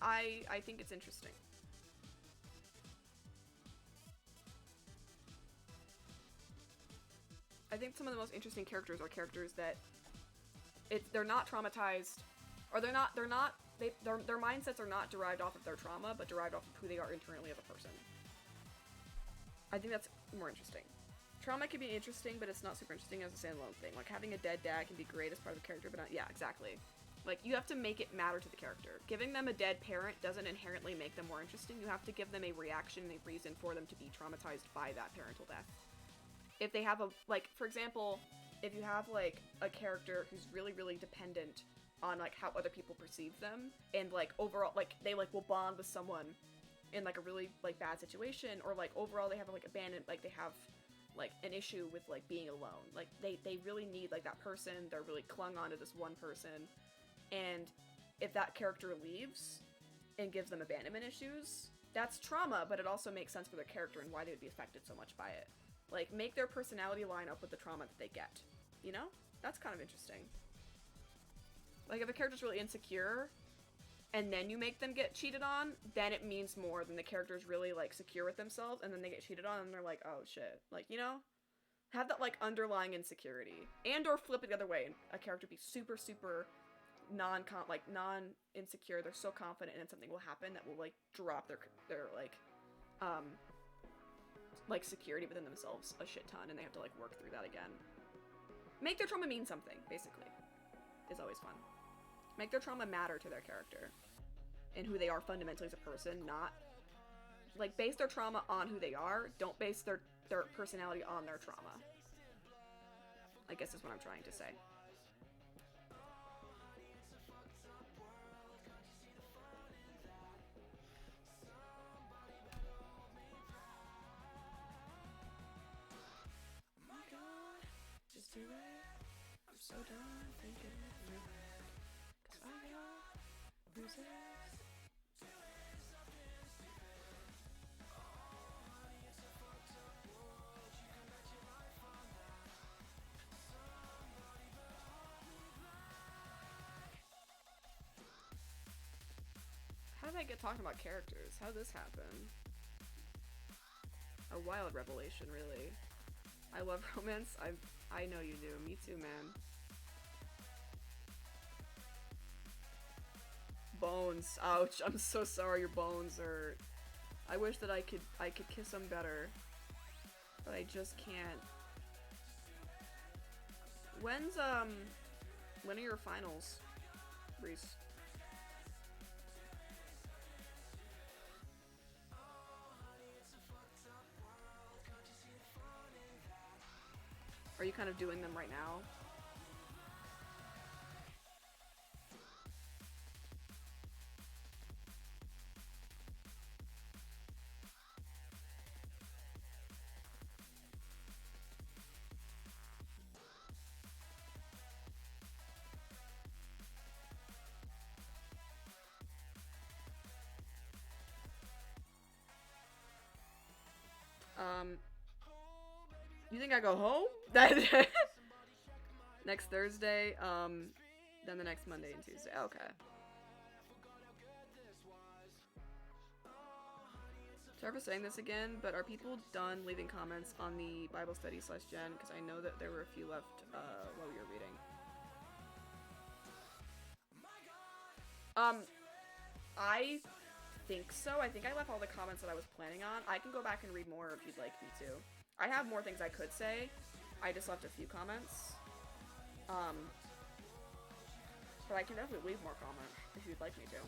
I think it's interesting. I think some of the most interesting characters are characters that they're not traumatized, or their mindsets are not derived off of their trauma, but derived off of who they are internally as a person. I think that's more interesting. Trauma can be interesting, but it's not super interesting as a standalone thing. Like, having a dead dad can be great as part of the character, but not, yeah, exactly. Like, you have to make it matter to the character. Giving them a dead parent doesn't inherently make them more interesting. You have to give them a reaction and a reason for them to be traumatized by that parental death. If they have like, for example, if you have, like, a character who's really, really dependent on, like, how other people perceive them, and, like, overall, like, they, like, will bond with someone in, like, a really, like, bad situation, or, like, overall they have, like, abandoned, like, they have, like, an issue with, like, being alone. Like, they really need, like, that person. They're really clung on to this one person. And if that character leaves and gives them abandonment issues, that's trauma, but it also makes sense for their character and why they would be affected so much by it. Like, make their personality line up with the trauma that they get. You know? That's kind of interesting. Like, if a character's really insecure, and then you make them get cheated on, then it means more than the character's really, like, secure with themselves, and then they get cheated on, and they're like, oh, shit. Like, you know? Have that, like, underlying insecurity. And or flip it the other way, and a character be super, super non-insecure. They're so confident, and then something will happen that will, like, drop their security within themselves a shit ton, and they have to, like, work through that again. Make their trauma mean something, basically. Is always fun. Make their trauma matter to their character and who they are fundamentally as a person, not, like, base their trauma on who they are. Don't base their personality on their trauma. I guess is what I'm trying to say. Just do it. I'm so done thinking of you. 'Cause I know losers. How did I get talking about characters? How did this happen? A wild revelation, really. I love romance. I know you do. Me too, man. Bones. Ouch. I'm so sorry your bones are... I wish that I could kiss them better. But I just can't. When are your finals, Reese? Are you kind of doing them right now? You think I go home? That next Thursday, then the next Monday and Tuesday. Okay. Sorry for saying this again, but are people done leaving comments on the Bible study / Jen? Because I know that there were a few left while we were reading. I think so. I think I left all the comments that I was planning on. I can go back and read more if you'd like me to. I have more things I could say. I just left a few comments. But I can definitely leave more comments if you'd like me to.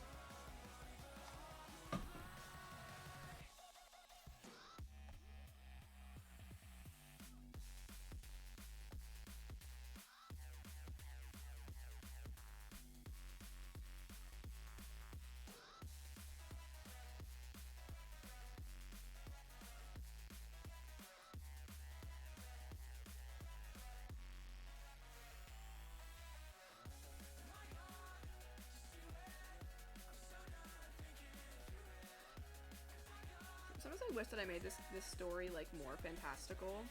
Sometimes I wish that I made this story like more fantastical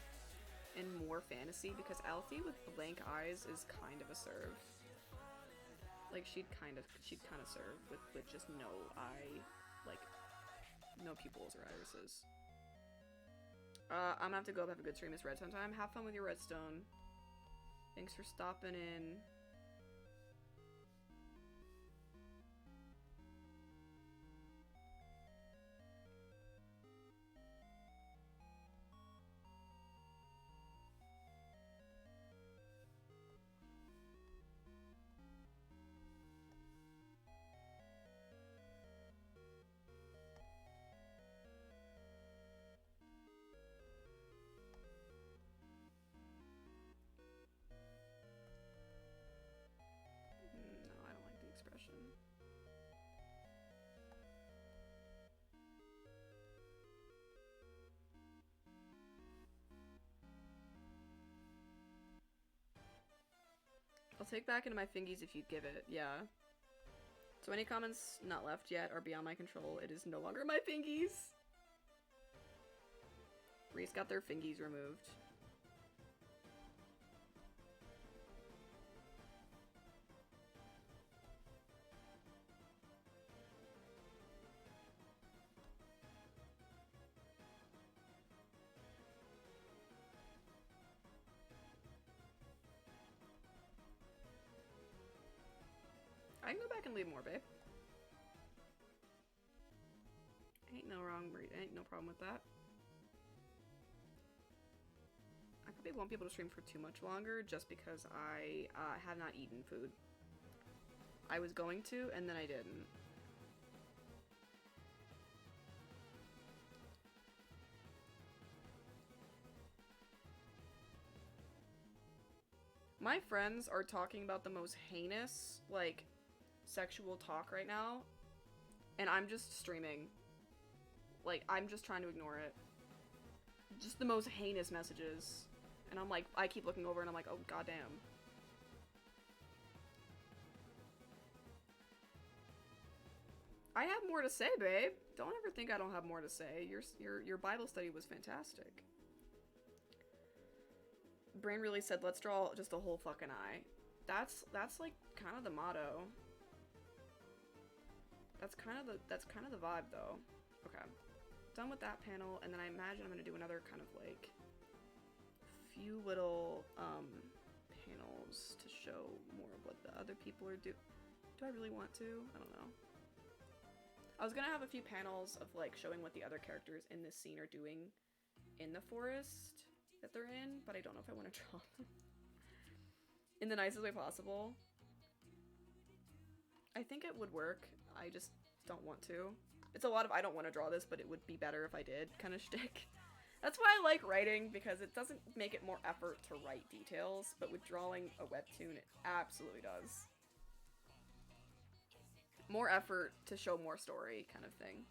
and more fantasy, because Alfie with blank eyes is kind of a serve. Like she'd kind of serve with just no eye, like no pupils or irises. I'm gonna have to go up, have a good stream. It's redstone time. Have fun with your redstone. Thanks for stopping in. No, I don't like the expression. I'll take back into my fingies if you give it, yeah. So any comments not left yet are beyond my control. It is no longer my fingies. Reese got their fingies removed. I can go back and leave more, babe. Ain't no problem with that. I probably won't be able to stream for too much longer just because I have not eaten food. I was going to, and then I didn't. My friends are talking about the most heinous, like, sexual talk right now, and I'm just streaming. Like, I'm just trying to ignore it. Just the most heinous messages. And I'm like, I keep looking over and I'm like, oh goddamn. I have more to say, babe. Don't ever think I don't have more to say. Your Bible study was fantastic. Brain really said, let's draw just a whole fucking eye. That's like kind of the motto. That's kind of the vibe though. Okay. Done with that panel, and then I imagine I'm gonna do another kind of like few little panels to show more of what the other people are doing. Do I really want to? I don't know. I was gonna have a few panels of like showing what the other characters in this scene are doing in the forest that they're in, but I don't know if I want to draw them in the nicest way possible. I think it would work. I just don't want to. It's a lot of I don't want to draw this, but it would be better if I did kind of shtick. That's why I like writing, because it doesn't make it more effort to write details, but with drawing a webtoon, it absolutely does. More effort to show more story kind of thing.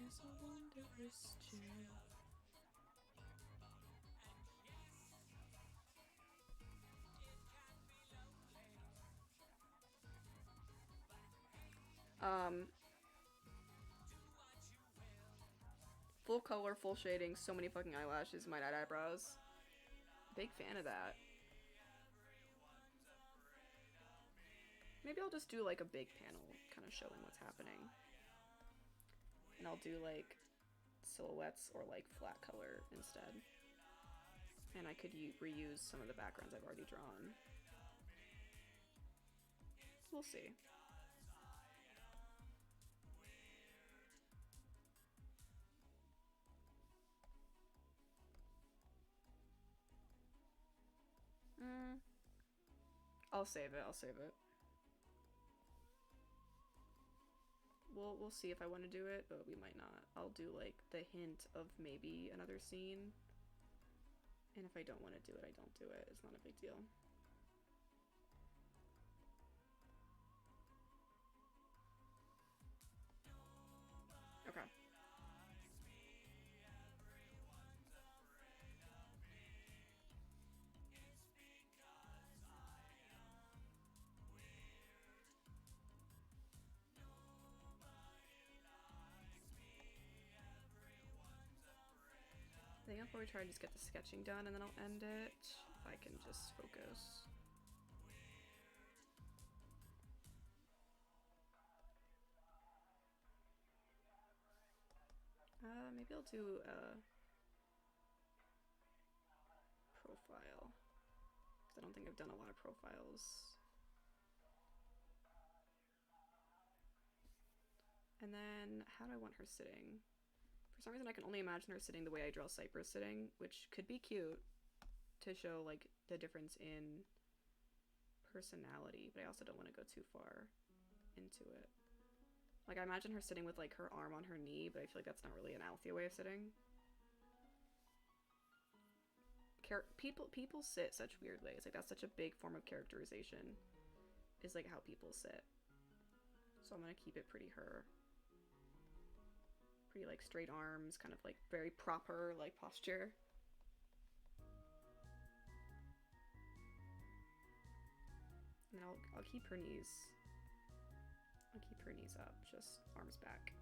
It's a wondrous journey. Um, full color, full shading, so many fucking eyelashes, my eyebrows. Big fan of that. Maybe I'll just do like a big panel kind of showing what's happening. And I'll do like silhouettes or like flat color instead. And I could reuse some of the backgrounds I've already drawn. We'll see. I'll save it. I'll save it. We'll see if I want to do it, but we might not. I'll do like the hint of maybe another scene. And if I don't want to do it, I don't do it. It's not a big deal. Okay. I think I'll probably try and just get the sketching done and then I'll end it. If I can just focus. Maybe I'll do a profile. Because I don't think I've done a lot of profiles. And then, how do I want her sitting? For some reason I can only imagine her sitting the way I draw Cypress sitting, which could be cute to show like the difference in personality, but I also don't want to go too far into it. Like I imagine her sitting with like her arm on her knee, but I feel like that's not really an Althea way of sitting. People sit such weird ways. Like that's such a big form of characterization, is like how people sit. So I'm gonna keep it pretty her. Pretty like straight arms, kind of like very proper like posture. And then I'll keep her knees. I'll keep her knees up, just arms back.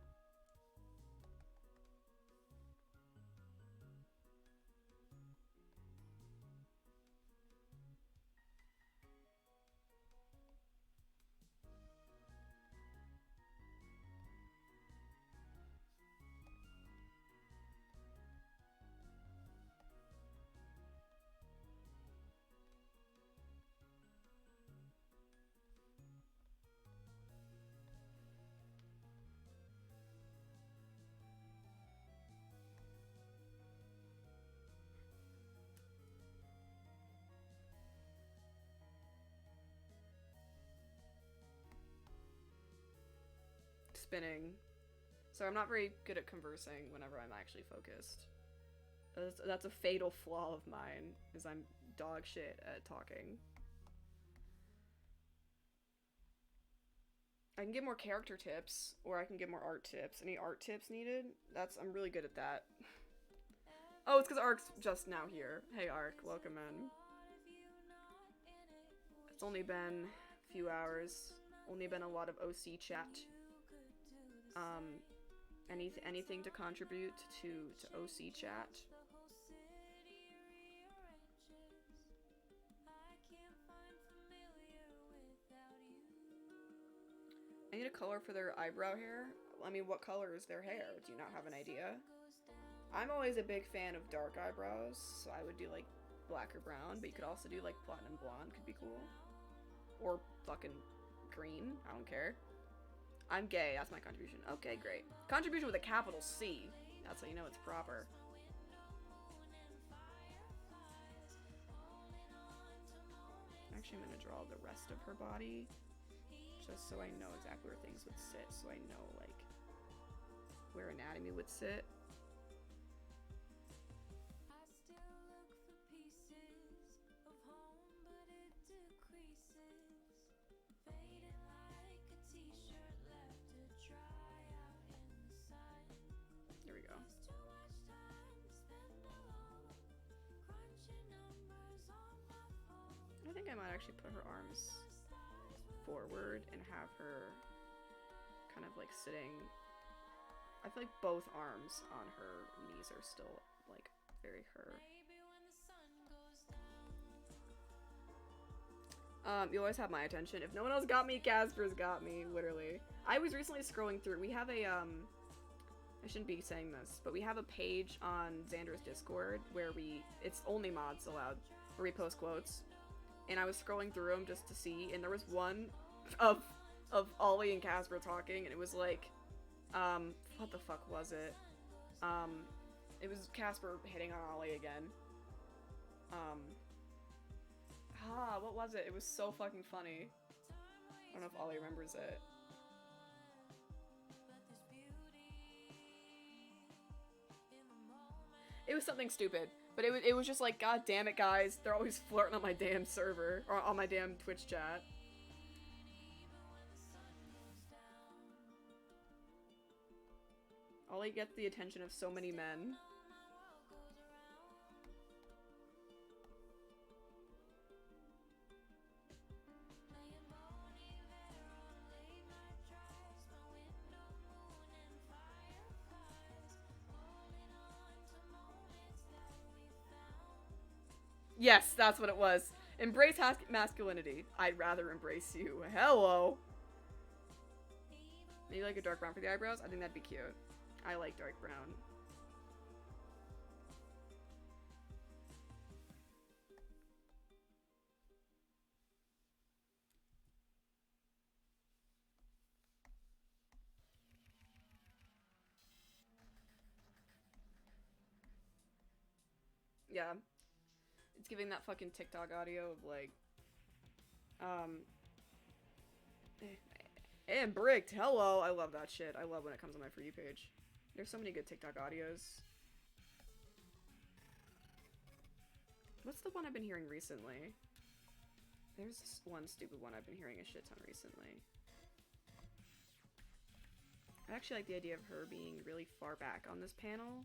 Spinning. So I'm not very good at conversing whenever I'm actually focused. That's a fatal flaw of mine, is I'm dog shit at talking. I can get more character tips, or I can get more art tips. Any art tips needed? I'm really good at that. Oh, it's because Ark's just now here. Hey Ark, welcome in. It's only been a few hours. Only been a lot of OC chat. Anything to contribute to OC chat? I need a color for their eyebrow hair. I mean, what color is their hair? Do you not have an idea? I'm always a big fan of dark eyebrows, so I would do like black or brown, but you could also do like platinum blonde, could be cool. Or fucking green, I don't care. I'm gay, that's my contribution. Okay, great. Contribution with a capital C. That's how you know it's proper. Actually, I'm gonna draw the rest of her body, just so I know exactly where things would sit, so I know, like, where anatomy would sit. There we go. I think I might actually put her arms forward and have her kind of like sitting. I feel like both arms on her knees are still like very her. You always have my attention. If no one else got me, Casper's got me, literally. I was recently scrolling through. We have a I shouldn't be saying this, but we have a page on Xander's Discord where it's only mods allowed, where we post quotes. And I was scrolling through them just to see, and there was one of Ollie and Casper talking, and it was like, what the fuck was it? It was Casper hitting on Ollie again. What was it? It was so fucking funny. I don't know if Ollie remembers it. It was something stupid, but it was just like, god damn it, guys, they're always flirting on my damn server, or on my damn Twitch chat. Ollie gets the attention of so many men. Yes, that's what it was. Embrace masculinity. I'd rather embrace you. Hello. Maybe like a dark brown for the eyebrows? I think that'd be cute. I like dark brown. Yeah. It's giving that fucking TikTok audio of like, and bricked, hello. I love that shit. I love when it comes on my For You page. There's so many good TikTok audios. What's the one I've been hearing recently? There's this one stupid one I've been hearing a shit ton recently. I actually like the idea of her being really far back on this panel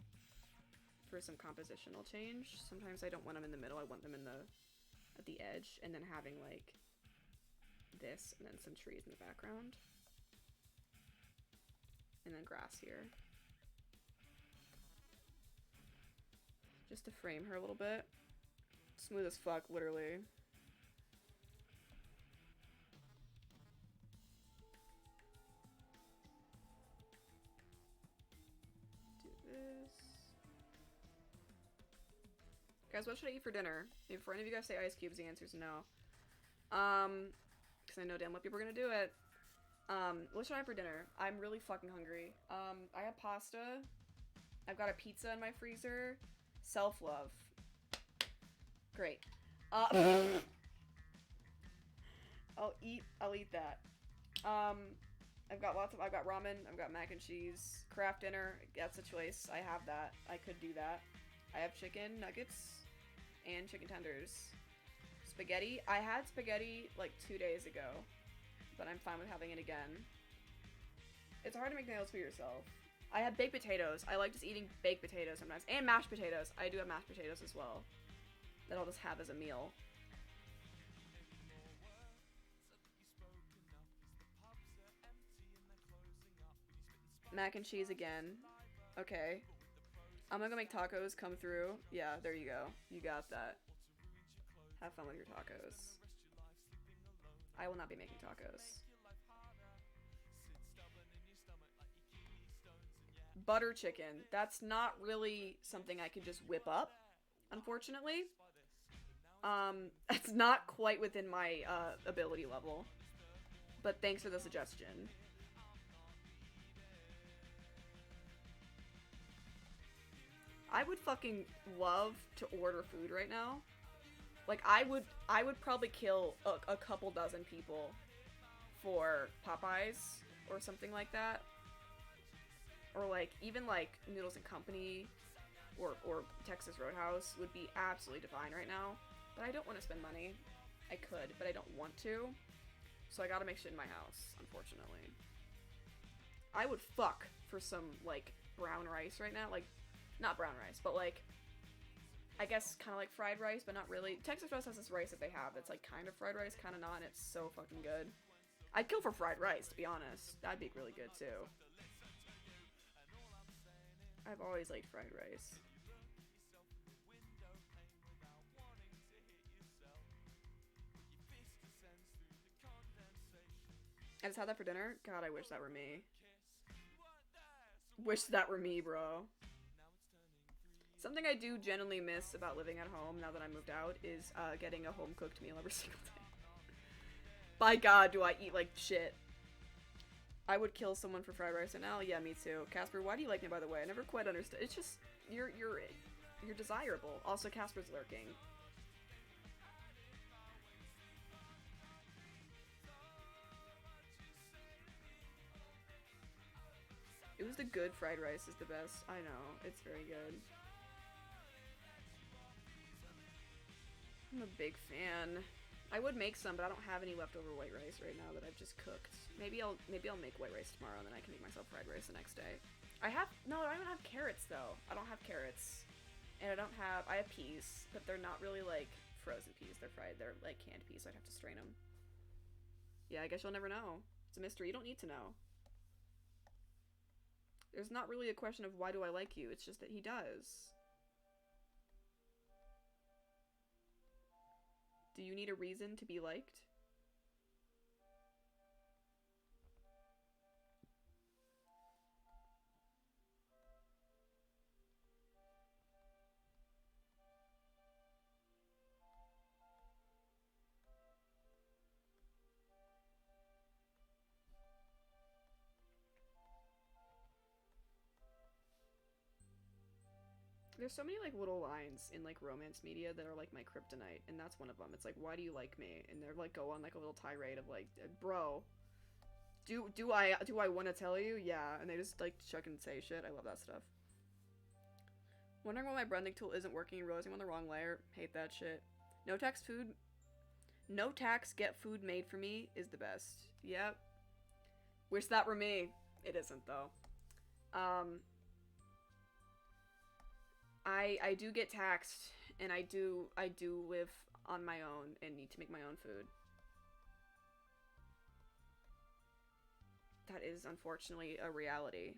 for some compositional change. Sometimes I don't want them in the middle, I want them at the edge, and then having like this, and then some trees in the background. And then grass here. Just to frame her a little bit. Smooth as fuck, literally. Do this. Guys, what should I eat for dinner? If any of you guys say ice cubes, the answer is no. Because I know damn well people are gonna do it. What should I have for dinner? I'm really fucking hungry. I have pasta. I've got a pizza in my freezer. Self-love. Great. I'll eat that. I've got ramen, I've got mac and cheese. Craft dinner, that's a choice. I have that. I could do that. I have chicken nuggets and chicken tenders. Spaghetti. I had spaghetti like 2 days ago, but I'm fine with having it again. It's hard to make meals for yourself. I have baked potatoes. I like just eating baked potatoes sometimes. And mashed potatoes. I do have mashed potatoes as well. That I'll just have as a meal. Mac and cheese again. Okay. I'm gonna go make tacos come through. Yeah, there you go. You got that. Have fun with your tacos. I will not be making tacos. Butter chicken. That's not really something I can just whip up, unfortunately. That's not quite within my ability level. But thanks for the suggestion. I would fucking love to order food right now. Like, I would probably kill a couple dozen people for Popeyes or something like that. Or like, even like Noodles and Company or Texas Roadhouse would be absolutely divine right now. But I don't want to spend money. I could, but I don't want to. So I gotta make shit in my house, unfortunately. I would fuck for some, like, brown rice right now. Like, not brown rice, but like, I guess kind of like fried rice, but not really. Texas Roadhouse has this rice that they have that's like kind of fried rice, kind of not, and it's so fucking good. I'd kill for fried rice, to be honest. That'd be really good too. I've always liked fried rice. I just had that for dinner. God, I wish that were me. Wish that were me, bro. Something I do genuinely miss about living at home now that I moved out is getting a home-cooked meal every single day. By God, do I eat like shit. I would kill someone for fried rice right now. Yeah, me too. Casper, why do you like me, by the way? I never quite understood. It's just, you're desirable. Also, Casper's lurking. It was the good fried rice is the best. I know. It's very good. I'm a big fan. I would make some, but I don't have any leftover white rice right now that I've just cooked. Maybe I'll make white rice tomorrow, and then I can make myself fried rice the next day. I don't have carrots though. I don't have carrots, and I have peas, but they're not really like frozen peas. They're fried. They're like canned peas, so I'd have to strain them. Yeah, I guess you'll never know. It's a mystery. You don't need to know. There's not really a question of why do I like you. It's just that he does. Do you need a reason to be liked? There's so many like little lines in like romance media that are like my kryptonite, and that's one of them. It's like, why do you like me? And they're like go on like a little tirade of like, bro, do I want to tell you? Yeah, and they just like chuck and say shit. I love that stuff. Wondering why my blending tool isn't working, realizing I'm on the wrong layer. Hate that shit. No tax, get food made for me is the best. Yep. Wish that were me. It isn't though. I do get taxed, and I do live on my own and need to make my own food. That is unfortunately a reality.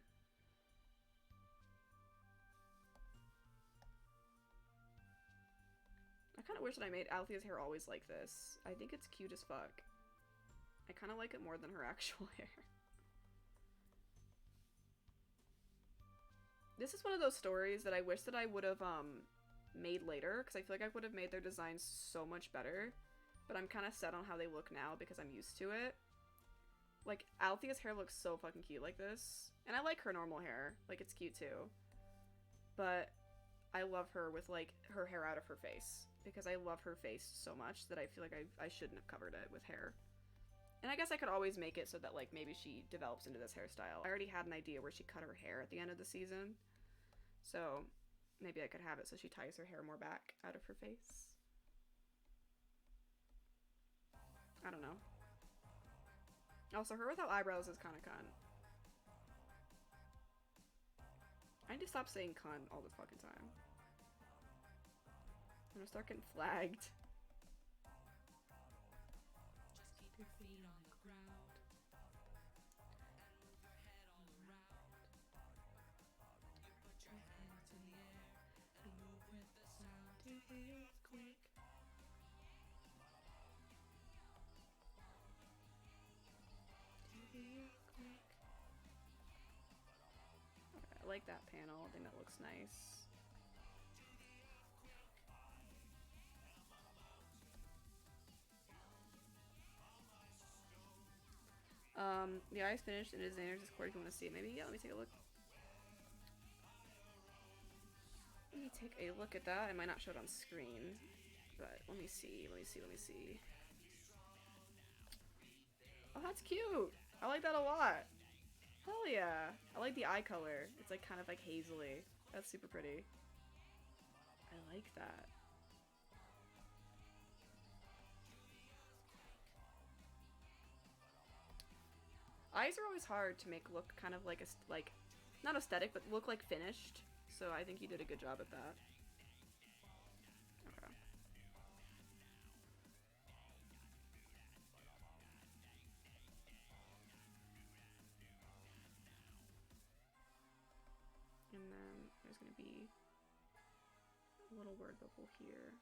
I kind of wish that I made Althea's hair always like this. I think it's cute as fuck. I kind of like it more than her actual hair. This is one of those stories that I wish that I would have made later, because I feel like I would have made their designs so much better. But I'm kind of set on how they look now because I'm used to it. Like, Althea's hair looks so fucking cute like this. And I like her normal hair. Like, it's cute too. But I love her with, like, her hair out of her face. Because I love her face so much that I feel like I shouldn't have covered it with hair. And I guess I could always make it so that, like, maybe she develops into this hairstyle. I already had an idea where she cut her hair at the end of the season. So, maybe I could have it so she ties her hair more back out of her face. I don't know. Also, her without eyebrows is kind of cunt. I need to stop saying cunt all the fucking time. I'm gonna start getting flagged. Just keep your feet on the ground and move your head all around. You put your hands in the air and move with the sound to the earthquake. To the earthquake. Okay, I like that panel. I think that looks nice. The eye's finished and it is in Xander's Discord if you want to see it. Maybe, yeah, let me take a look. Let me take a look at that. I might not show it on screen, but let me see. Oh, that's cute. I like that a lot. Hell yeah. I like the eye color. It's like kind of like hazily. That's super pretty. I like that. Eyes are always hard to make look kind of like not aesthetic, but look like finished. So I think you did a good job at that. Okay. maybe a little word bubble here.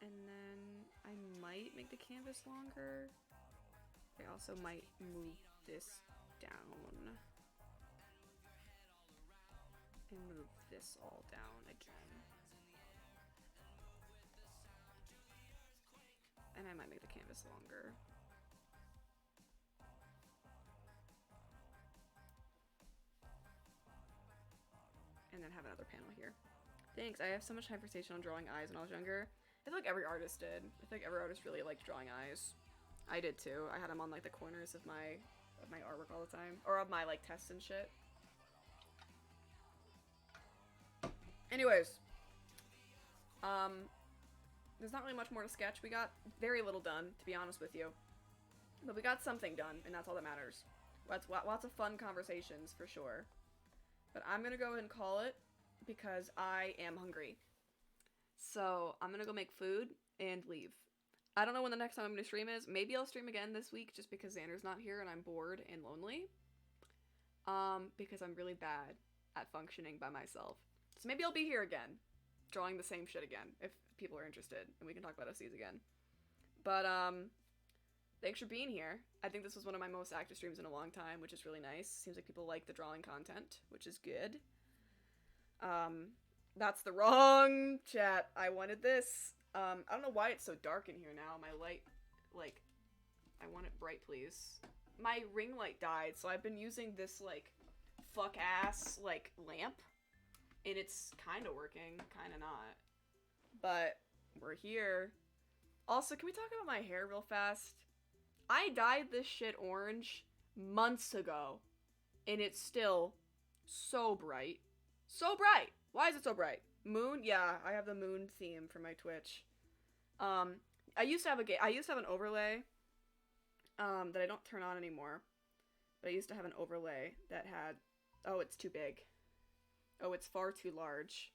And then I might make the canvas longer. I also might move this down. And move this all down again. And I might make the canvas longer. And then have another panel here. Thanks, I have so much time for station on drawing eyes when I was younger. I feel like every artist did. I think every artist really liked drawing eyes. I did too. I had them on like the corners of my artwork all the time. Or of my like tests and shit. Anyways. There's not really much more to sketch. We got very little done, to be honest with you. But we got something done, and that's all that matters. Lots of fun conversations, for sure. But I'm gonna go ahead and call it, because I am hungry. So, I'm gonna go make food and leave. I don't know when the next time I'm gonna stream is. Maybe I'll stream again this week, just because Xander's not here and I'm bored and lonely. Because I'm really bad at functioning by myself. So maybe I'll be here again, drawing the same shit again, if people are interested, and we can talk about OCs again. But, thanks for being here. I think this was one of my most active streams in a long time, which is really nice. Seems like people like the drawing content, which is good. That's the wrong chat. I wanted this. I don't know why it's so dark in here now. My light, like, I want it bright, please. My ring light died, so I've been using this, like, fuck-ass, like, lamp. And it's kind of working, kind of not. But we're here. Also, can we talk about my hair real fast? I dyed this shit orange months ago. And it's still so bright. So bright! Why is it so bright? Moon? Yeah, I have the moon theme for my Twitch. I used to have an overlay that I don't turn on anymore. But I used to have an overlay that had... Oh, it's too big. Oh, it's far too large.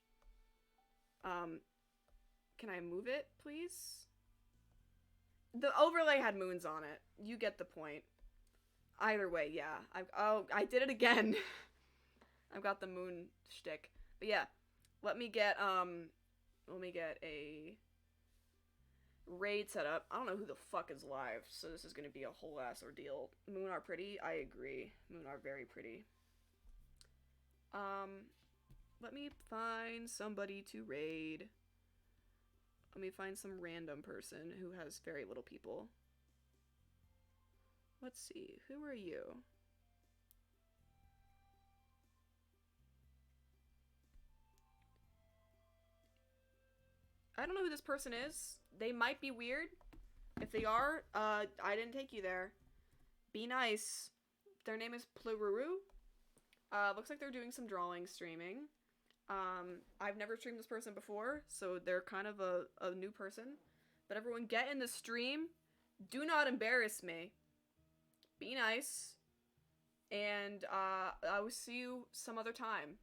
Can I move it, please? The overlay had moons on it. You get the point. Either way, yeah. I did it again. I've got the moon shtick. But yeah, let me get a raid set up. I don't know who the fuck is live, so this is gonna be a whole ass ordeal. Moon are pretty? I agree. Moon are very pretty. Let me find somebody to raid. Let me find some random person who has very little people. Let's see, who are you? I don't know who this person is. They might be weird. If they are, I didn't take you there. Be nice. Their name is Plururu. Looks like they're doing some drawing streaming. I've never streamed this person before, so they're kind of a new person. But everyone get in the stream. Do not embarrass me. Be nice. And, I will see you some other time.